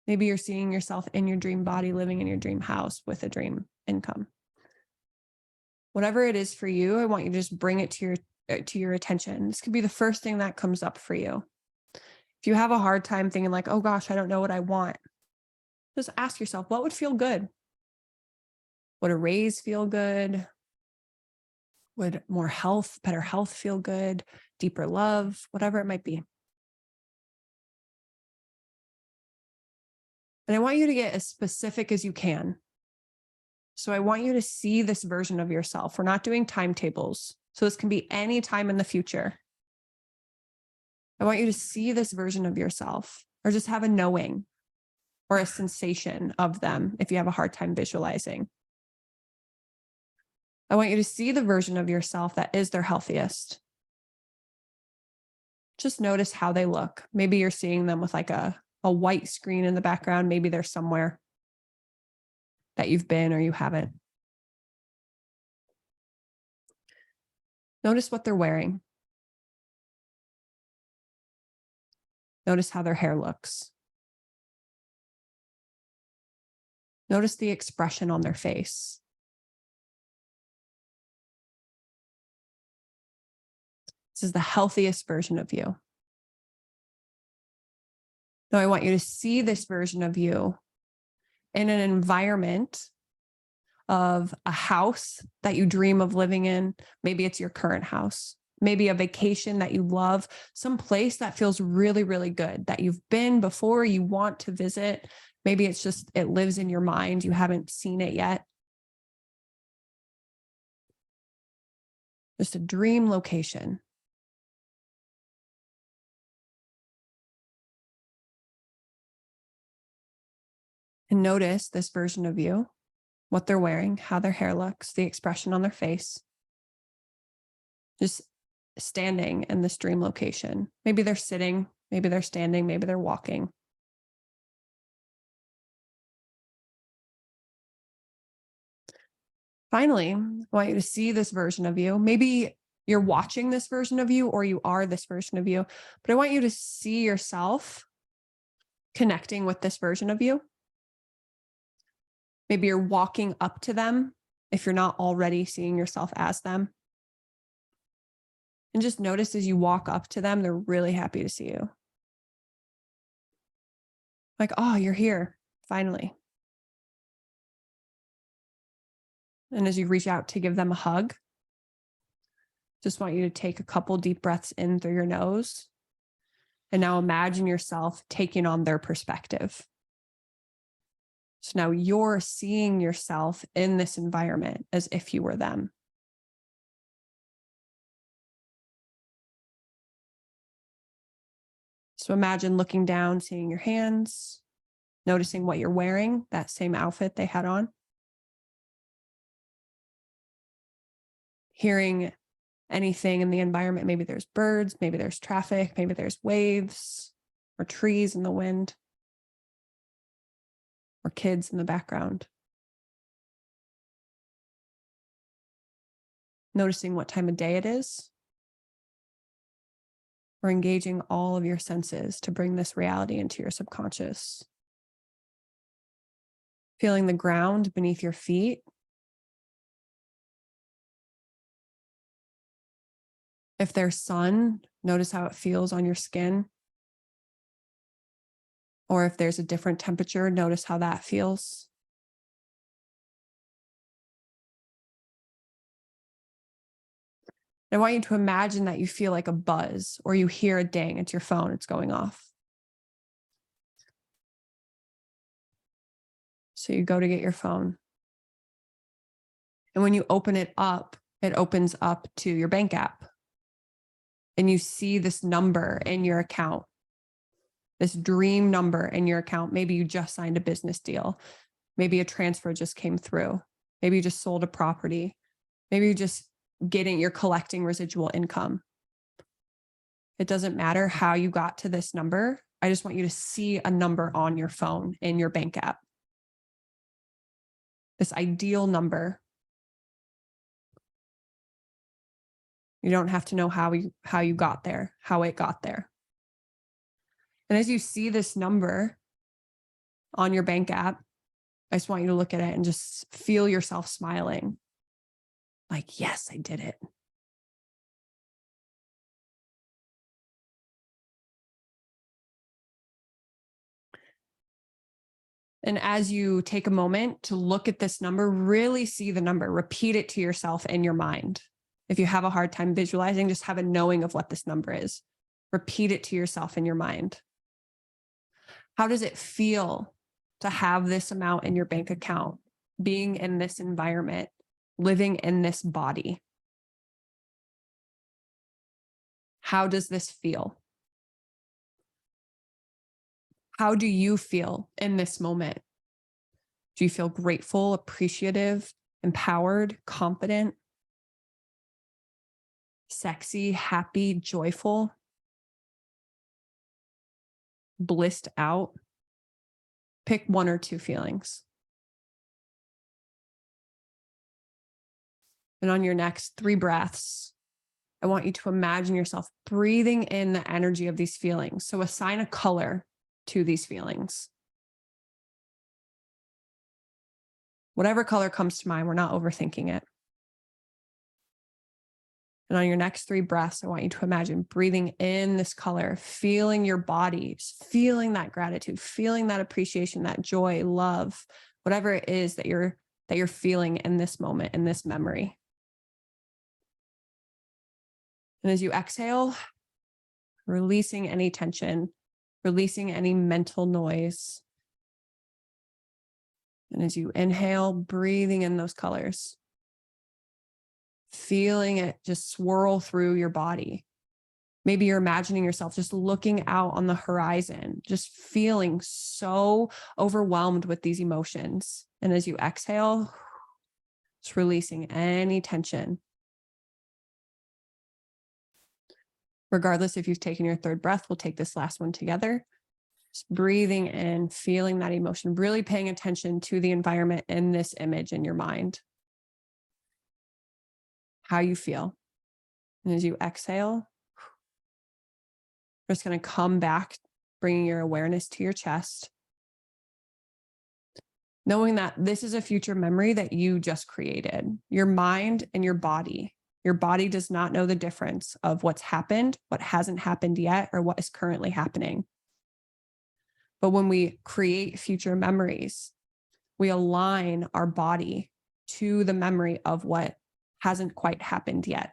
Maybe you're seeing yourself in your dream body, living in your dream house with a dream income. Whatever it is for you, I want you to just bring it to your attention. This could be the first thing that comes up for you. If you have a hard time thinking like, oh gosh, I don't know what I want, just ask yourself, what would feel good? Would a raise feel good? Would more health, better health feel good? Deeper love, whatever it might be. And I want you to get as specific as you can. So I want you to see this version of yourself. We're not doing timetables. So this can be any time in the future. I want you to see this version of yourself, or just have a knowing or a sensation of them if you have a hard time visualizing. I want you to see the version of yourself that is their healthiest. Just notice how they look. Maybe you're seeing them with like a white screen in the background. Maybe they're somewhere that you've been or you haven't. Notice what they're wearing. Notice how their hair looks. Notice the expression on their face. This is the healthiest version of you. Now, I want you to see this version of you in an environment of a house that you dream of living in. Maybe it's your current house. Maybe a vacation that you love, some place that feels really, really good, that you've been before, you want to visit. Maybe it's just, it lives in your mind. You haven't seen it yet. Just a dream location. And notice this version of you, what they're wearing, how their hair looks, the expression on their face. Just standing in this dream location. Maybe they're sitting, maybe they're standing, maybe they're walking. Finally, I want you to see this version of you. Maybe you're watching this version of you or you are this version of you, but I want you to see yourself connecting with this version of you. Maybe you're walking up to them if you're not already seeing yourself as them. And just notice as you walk up to them, they're really happy to see you. Like, oh, you're here, finally. And as you reach out to give them a hug, just want you to take a couple deep breaths in through your nose. And now imagine yourself taking on their perspective. So now you're seeing yourself in this environment as if you were them. So imagine looking down, seeing your hands, noticing what you're wearing, that same outfit they had on. Hearing anything in the environment. Maybe there's birds, maybe there's traffic, maybe there's waves or trees in the wind or kids in the background. Noticing what time of day it is, or engaging all of your senses to bring this reality into your subconscious. Feeling the ground beneath your feet. If there's sun, notice how it feels on your skin. Or if there's a different temperature, notice how that feels. I want you to imagine that you feel like a buzz or you hear a ding. It's your phone, it's going off. So you go to get your phone. And when you open it opens up to your bank app. And you see this number in your account, this dream number in your account. Maybe you just signed a business deal. Maybe a transfer just came through. Maybe you just sold a property. Maybe you're collecting residual income. It doesn't matter how you got to this number. I just want you to see a number on your phone in your bank app. This ideal number. You don't have to know how you got there, how it got there. And as you see this number on your bank app, I just want you to look at it and just feel yourself smiling. Like, yes, I did it. And as you take a moment to look at this number, really see the number, repeat it to yourself in your mind. If you have a hard time visualizing, just have a knowing of what this number is. Repeat it to yourself in your mind. How does it feel to have this amount in your bank account, being in this environment, living in this body? How does this feel? How do you feel in this moment? Do you feel grateful, appreciative, empowered, confident, sexy, happy, joyful, blissed out? Pick one or two feelings. And on your next 3 breaths, I want you to imagine yourself breathing in the energy of these feelings. So assign a color to these feelings. Whatever color comes to mind, we're not overthinking it. And on your next 3 breaths, I want you to imagine breathing in this color, feeling your body, just feeling that gratitude, feeling that appreciation, that joy, love, whatever it is that you're feeling in this moment, in this memory. And as you exhale, releasing any tension, releasing any mental noise. And as you inhale, breathing in those colors, feeling it just swirl through your body. Maybe you're imagining yourself just looking out on the horizon, just feeling so overwhelmed with these emotions. And as you exhale, just releasing any tension. Regardless if you've taken your 3rd breath, we'll take this last one together. Just breathing in, feeling that emotion, really paying attention to the environment in this image in your mind. How you feel. And as you exhale, we're just going to come back, bringing your awareness to your chest, knowing that this is a future memory that you just created. Your mind and your body. Your body does not know the difference of what's happened, what hasn't happened yet, or what is currently happening. But when we create future memories, we align our body to the memory of what hasn't quite happened yet.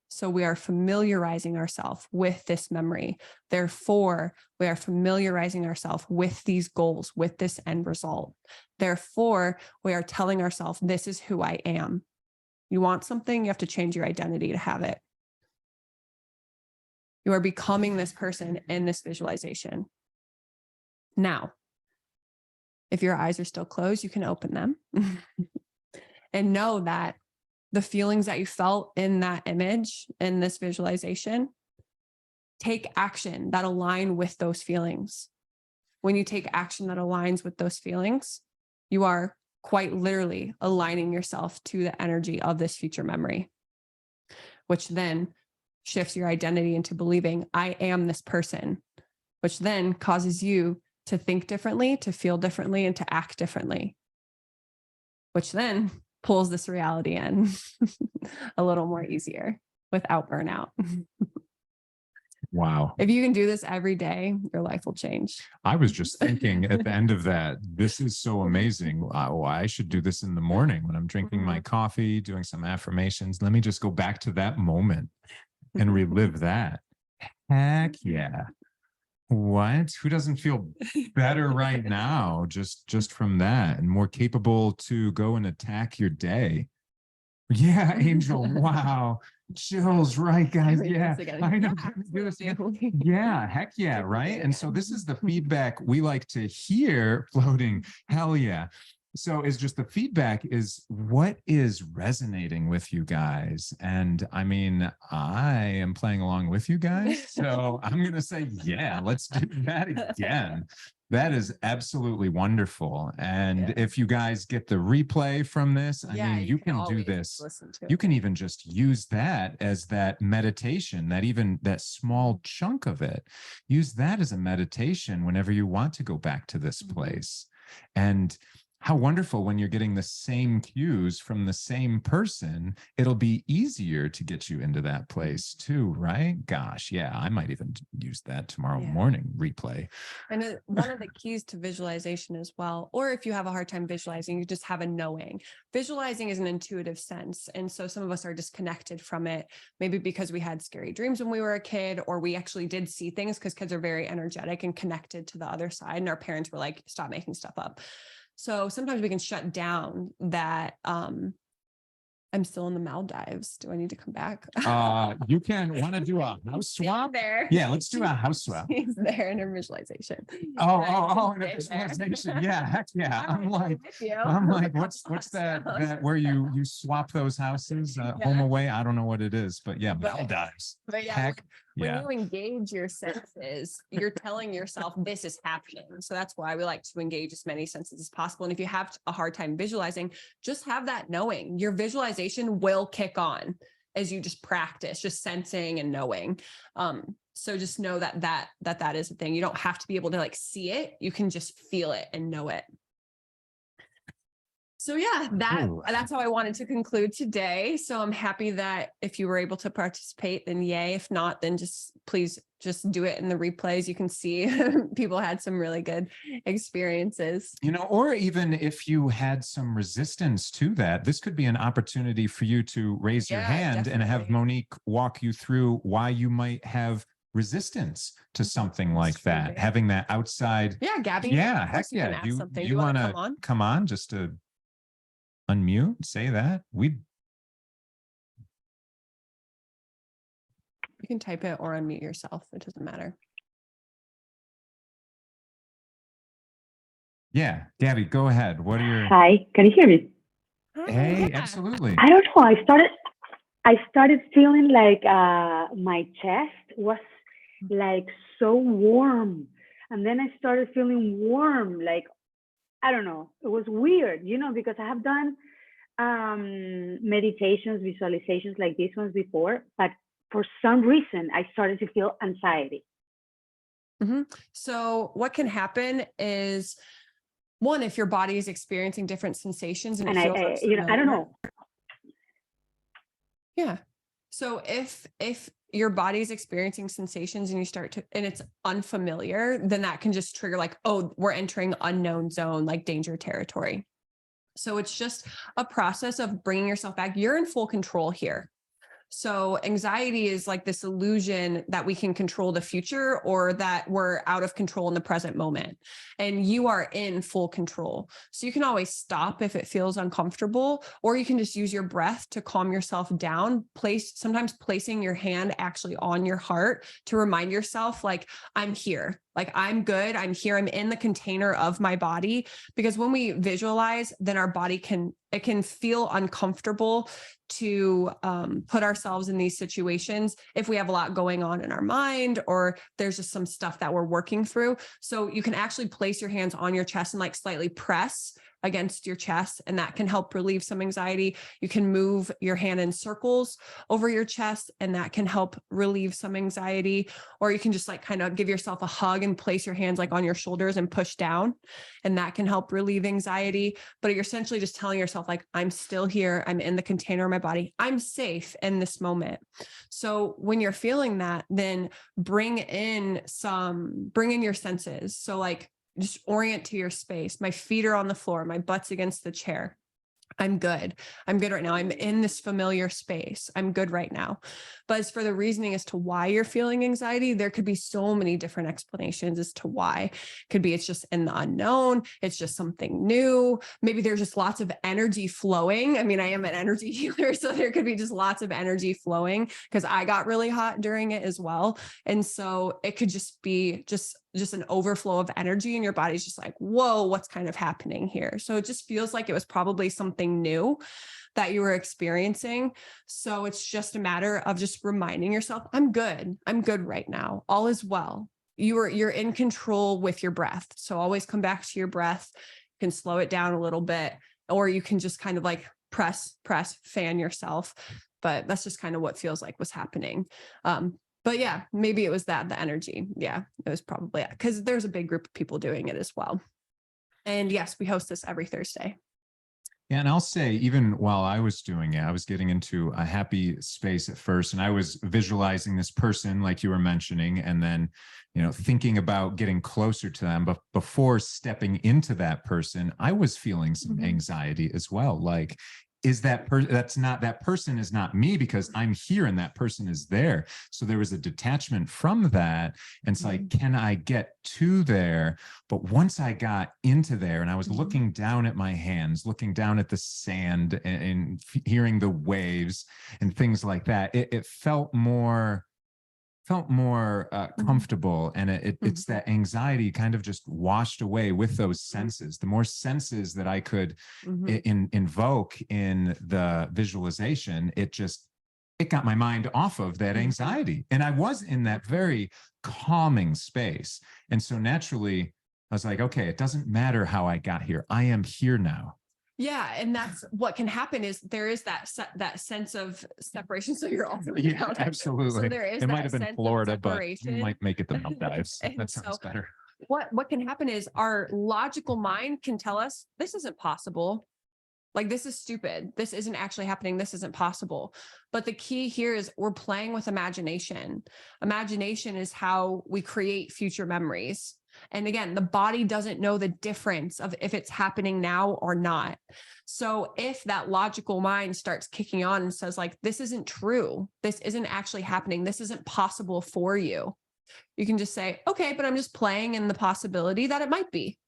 So we are familiarizing ourselves with this memory. Therefore, we are familiarizing ourselves with these goals, with this end result. Therefore, we are telling ourselves, this is who I am. You want something, you have to change your identity to have it. You are becoming this person in this visualization. Now, if your eyes are still closed, you can open them and know that the feelings that you felt in that image, in this visualization, take action that align with those feelings. When you take action that aligns with those feelings, you are quite literally aligning yourself to the energy of this future memory, which then shifts your identity into believing I am this person, which then causes you to think differently, to feel differently, and to act differently, which then pulls this reality in a little more easier without burnout. Wow. If you can do this every day, your life will change. I was just thinking at the end of that, this is so amazing. I should do this in the morning when I'm drinking my coffee, doing some affirmations. Let me just go back to that moment and relive that. Heck yeah. What? Who doesn't feel better right now just from that, and more capable to go and attack your day? Yeah, Angel. Wow. Chills, right, guys? Yeah, I know. Do this again. Yeah, heck yeah, right? And so this is the feedback we like to hear floating. Hell yeah. So it's just the feedback is what is resonating with you guys. And I mean, I am playing along with you guys. So I'm going to say, yeah, let's do that again. That is absolutely wonderful. And if you guys get the replay from this, I mean, you can do this. You can even just use that as that meditation, that small chunk of it. Use that as a meditation whenever you want to go back to this place. And how wonderful when you're getting the same cues from the same person, it'll be easier to get you into that place too, right? Gosh, yeah, I might even use that tomorrow morning replay. And one of the keys to visualization as well, or if you have a hard time visualizing, you just have a knowing. Visualizing is an intuitive sense. And so some of us are disconnected from it, maybe because we had scary dreams when we were a kid, or we actually did see things because kids are very energetic and connected to the other side. And our parents were like, stop making stuff up. So sometimes we can shut down that. I'm still in the Maldives. Do I need to come back? You want to do a house swap? There. Yeah, let's do a house swap. He's there in a visualization. Oh, in a visualization. Yeah, heck yeah. I'm like, what's that where you swap those houses? Home away? I don't know what it is, but yeah, Maldives. But yeah, heck. When you engage your senses, you're telling yourself this is happening. So that's why we like to engage as many senses as possible. And if you have a hard time visualizing, just have that knowing. Your visualization will kick on as you just practice, just sensing and knowing. So just know that is a thing. You don't have to be able to like see it. You can just feel it and know it. So yeah, that's how I wanted to conclude today. So I'm happy that if you were able to participate, then yay. If not, then please do it in the replays. You can see people had some really good experiences. Or even if you had some resistance to that, this could be an opportunity for you to raise your hand and have Monique walk you through why you might have resistance to something like that. Having that outside. Yeah, Gabby. Yeah, heck yeah. You want to come on just to unmute, say that. You can type it or unmute yourself. It doesn't matter. Yeah, Gabby, go ahead. What are your... Hi, can you hear me? Hey, absolutely. I don't know. I started feeling like my chest was like so warm, and then I started feeling warm, like I don't know. It was weird, because I have done meditations, visualizations like these ones before, but for some reason, I started to feel anxiety. So what can happen is, one, if your body is experiencing different sensations and I don't know. Yeah. So if your body's experiencing sensations and and it's unfamiliar, then that can just trigger like, oh, we're entering unknown zone, like danger territory. So it's just a process of bringing yourself back. You're in full control here. So anxiety is like this illusion that we can control the future or that we're out of control in the present moment. And you are in full control. So you can always stop if it feels uncomfortable, or you can just use your breath to calm yourself down. Sometimes placing your hand actually on your heart to remind yourself, like, I'm here. Like, I'm good. I'm here. I'm in the container of my body. Because when we visualize, then our body can feel uncomfortable to put ourselves in these situations if we have a lot going on in our mind, or there's just some stuff that we're working through. So you can actually place your hands on your chest and like slightly press against your chest, and that can help relieve some anxiety. You can move your hand in circles over your chest, and that can help relieve some anxiety. Or you can just like kind of give yourself a hug and place your hands like on your shoulders and push down, and that can help relieve anxiety. But you're essentially just telling yourself, like, I'm still here. I'm in the container of my body. I'm safe in this moment. So when you're feeling that, then bring in your senses. So like, just orient to your space. My feet are on the floor. My butt's against the chair. I'm good. I'm good right now. I'm in this familiar space. I'm good right now. But as for the reasoning as to why you're feeling anxiety, there could be so many different explanations as to why. Could be it's just in the unknown. It's just something new. Maybe there's just lots of energy flowing. I mean, I am an energy healer, so there could be just lots of energy flowing because I got really hot during it as well. And so it could just be just an overflow of energy, and your body's just like, whoa, what's kind of happening here? So it just feels like it was probably something new that you were experiencing. So it's just a matter of just reminding yourself, I'm good. I'm good right now. All is well. You're in control with your breath. So always come back to your breath. You can slow it down a little bit, or you can just kind of like press, fan yourself. But that's just kind of what feels like was happening. But yeah, maybe it was the energy. Yeah, it was probably because there's a big group of people doing it as well. And yes, we host this every Thursday. Yeah, and I'll say, even while I was doing it, I was getting into a happy space at first, and I was visualizing this person, like you were mentioning, and then, thinking about getting closer to them. But before stepping into that person, I was feeling some anxiety as well. Like, is that person is not me, because I'm here and that person is there. So there was a detachment from that. And it's like, can I get to there? But once I got into there and I was looking down at my hands, looking down at the sand and hearing the waves and things like that, it felt more comfortable, and it's that anxiety kind of just washed away with those senses. The more senses that I could invoke in the visualization, it got my mind off of that anxiety, and I was in that very calming space. And so naturally I was like, okay, it doesn't matter how I got here. I am here now. Yeah. And that's what can happen is there is that sense of separation. So you're also, absolutely. So there is, it might have been Florida, but you might make it the Maldives. That sounds so better. What can happen is our logical mind can tell us this isn't possible. Like, this is stupid. This isn't actually happening. This isn't possible. But the key here is we're playing with imagination. Imagination is how we create future memories. And again, the body doesn't know the difference of if it's happening now or not. So if that logical mind starts kicking on and says, like, this isn't true, this isn't actually happening, this isn't possible for you, you can just say, okay, but I'm just playing in the possibility that it might be.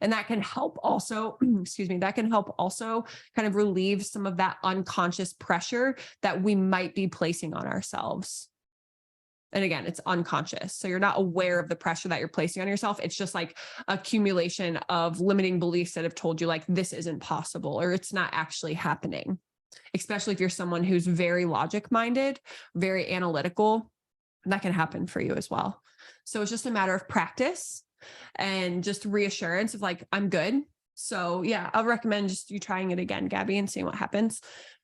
And that can help also, that can help also kind of relieve some of that unconscious pressure that we might be placing on ourselves. And again, it's unconscious. So you're not aware of the pressure that you're placing on yourself. It's just like accumulation of limiting beliefs that have told you, like, this isn't possible, or it's not actually happening. Especially if you're someone who's very logic minded, very analytical, that can happen for you as well. So it's just a matter of practice and just reassurance of, like, I'm good. So yeah, I'll recommend just you trying it again, Gabby, and seeing what happens.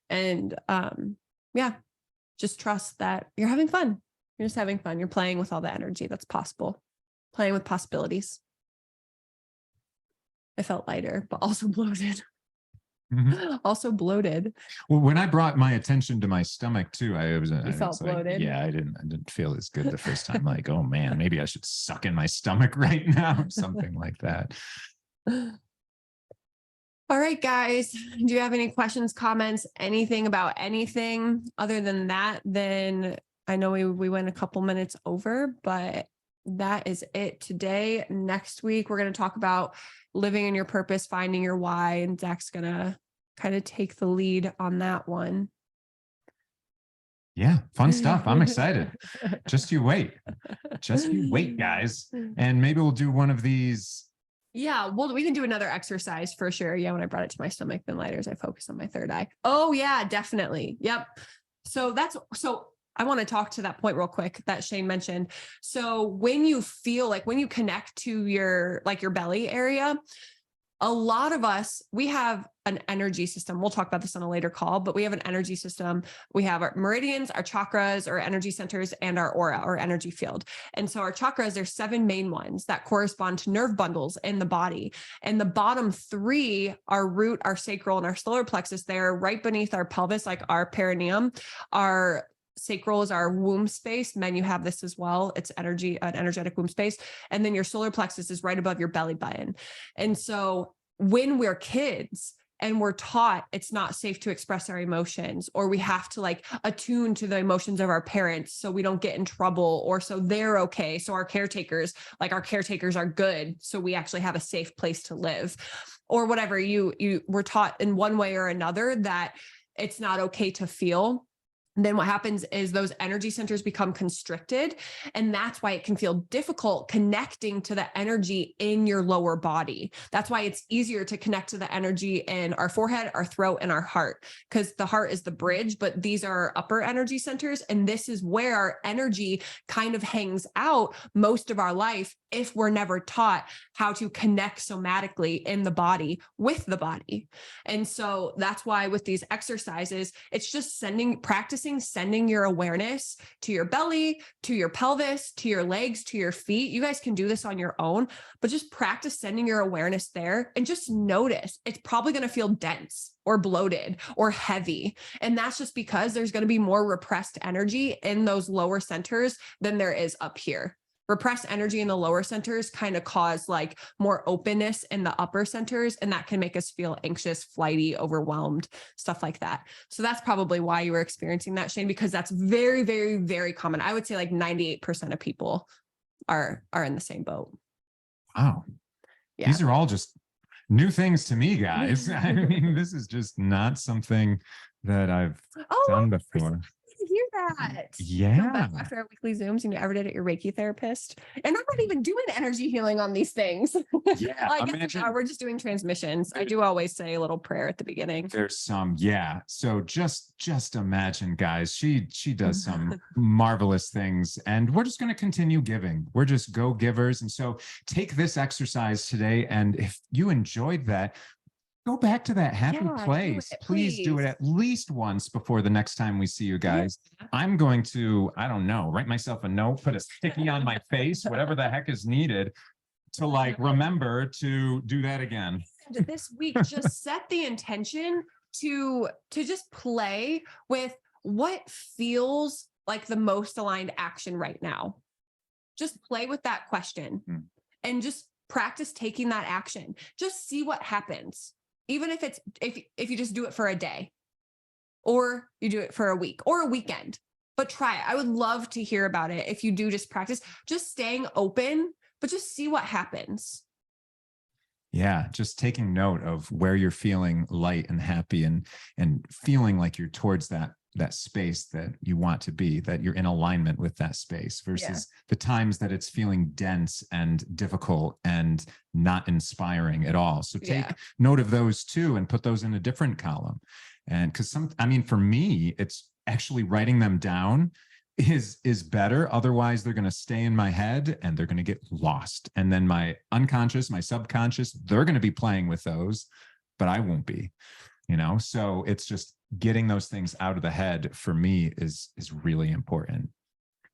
And just trust that you're having fun. You're just having fun. You're playing with all the energy that's possible, playing with possibilities. I felt lighter, but also bloated. Also bloated. Well, when I brought my attention to my stomach too, I You was felt like, bloated. yeah, I didn't feel as good the first time. Like, oh man, maybe I should suck in my stomach right now or something like that. All right, guys. Do you have any questions, comments, anything about anything other than that? Then I know we went a couple minutes over, but that is it today. Next week, we're going to talk about living in your purpose, finding your why, and Zach's going to kind of take the lead on that one. Yeah, fun stuff. I'm excited. Just you wait. Just you wait, guys. And maybe we'll do one of these. Yeah, well, we can do another exercise for sure. Yeah, when I brought it to my stomach ventilators, I focused on my third eye. Oh, yeah, definitely. Yep. So I want to talk to that point real quick that Shane mentioned. So when you feel like when you connect to your belly area, a lot of us, we have an energy system. We'll talk about this on a later call, but we have an energy system. We have our meridians, our chakras, our energy centers, and our aura, our energy field. And so our chakras, there's 7 main ones that correspond to nerve bundles in the body. And the bottom 3, our root, our sacral, and our solar plexus, they're right beneath our pelvis, like our perineum. Our sacral is our womb space. Men, you have this as well. It's energy, an energetic womb space. And then your solar plexus is right above your belly button. And so when we're kids and we're taught it's not safe to express our emotions, or we have to like attune to the emotions of our parents so we don't get in trouble, or so they're okay. So our caretakers are good. So we actually have a safe place to live, or whatever you were taught in one way or another that it's not okay to feel. Then what happens is those energy centers become constricted. And that's why it can feel difficult connecting to the energy in your lower body. That's why it's easier to connect to the energy in our forehead, our throat, and our heart, because the heart is the bridge, but these are our upper energy centers. And this is where our energy kind of hangs out most of our life if we're never taught how to connect somatically in the body with the body. And so that's why with these exercises, it's just practicing sending your awareness to your belly, to your pelvis, to your legs, to your feet. You guys can do this on your own, but just practice sending your awareness there and just notice it's probably going to feel dense or bloated or heavy. And that's just because there's going to be more repressed energy in those lower centers than there is up here. Repressed energy in the lower centers kind of cause like more openness in the upper centers, and that can make us feel anxious, flighty, overwhelmed, stuff like that. So that's probably why you were experiencing that, Shane, because that's very, very, very common. I would say like 98% of people are in the same boat. Wow. Yeah. These are all just new things to me, guys. I mean, this is just not something that I've done before. Hear that. Yeah. After our weekly Zooms, you ever did at your Reiki therapist? And I'm not even doing energy healing on these things. Yeah. I guess we're just doing transmissions. I do always say a little prayer at the beginning. There's some, yeah. So just imagine, guys, she does some marvelous things, and we're just going to continue giving. We're just go givers. And so take this exercise today. And if you enjoyed that, go back to that happy place. Please do it at least once before the next time we see you guys. Yeah. I'm going to, I don't know, write myself a note, put a sticky on my face, whatever the heck is needed to like remember to do that again. This week, just set the intention to just play with what feels like the most aligned action right now. Just play with that question and just practice taking that action. Just see what happens. Even if it's, if you just do it for a day or you do it for a week or a weekend, but try it. I would love to hear about it. If you do just practice, just staying open, but just see what happens. Yeah. Just taking note of where you're feeling light and happy and feeling like you're towards that space that you want to be, that you're in alignment with that space versus the times that it's feeling dense and difficult and not inspiring at all. So take note of those too and put those in a different column. And because for me, it's actually writing them down is better. Otherwise they're going to stay in my head and they're going to get lost. And then my unconscious, my subconscious, they're going to be playing with those, but I won't be, so it's just getting those things out of the head for me is really important.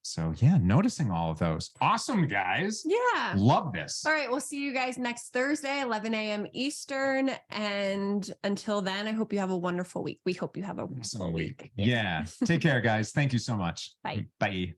So yeah, noticing all of those. Awesome, guys. Yeah. Love this. All right. We'll see you guys next Thursday, 11 a.m. Eastern. And until then, I hope you have a wonderful week. We hope you have a wonderful week. Yeah. Take care, guys. Thank you so much. Bye. Bye.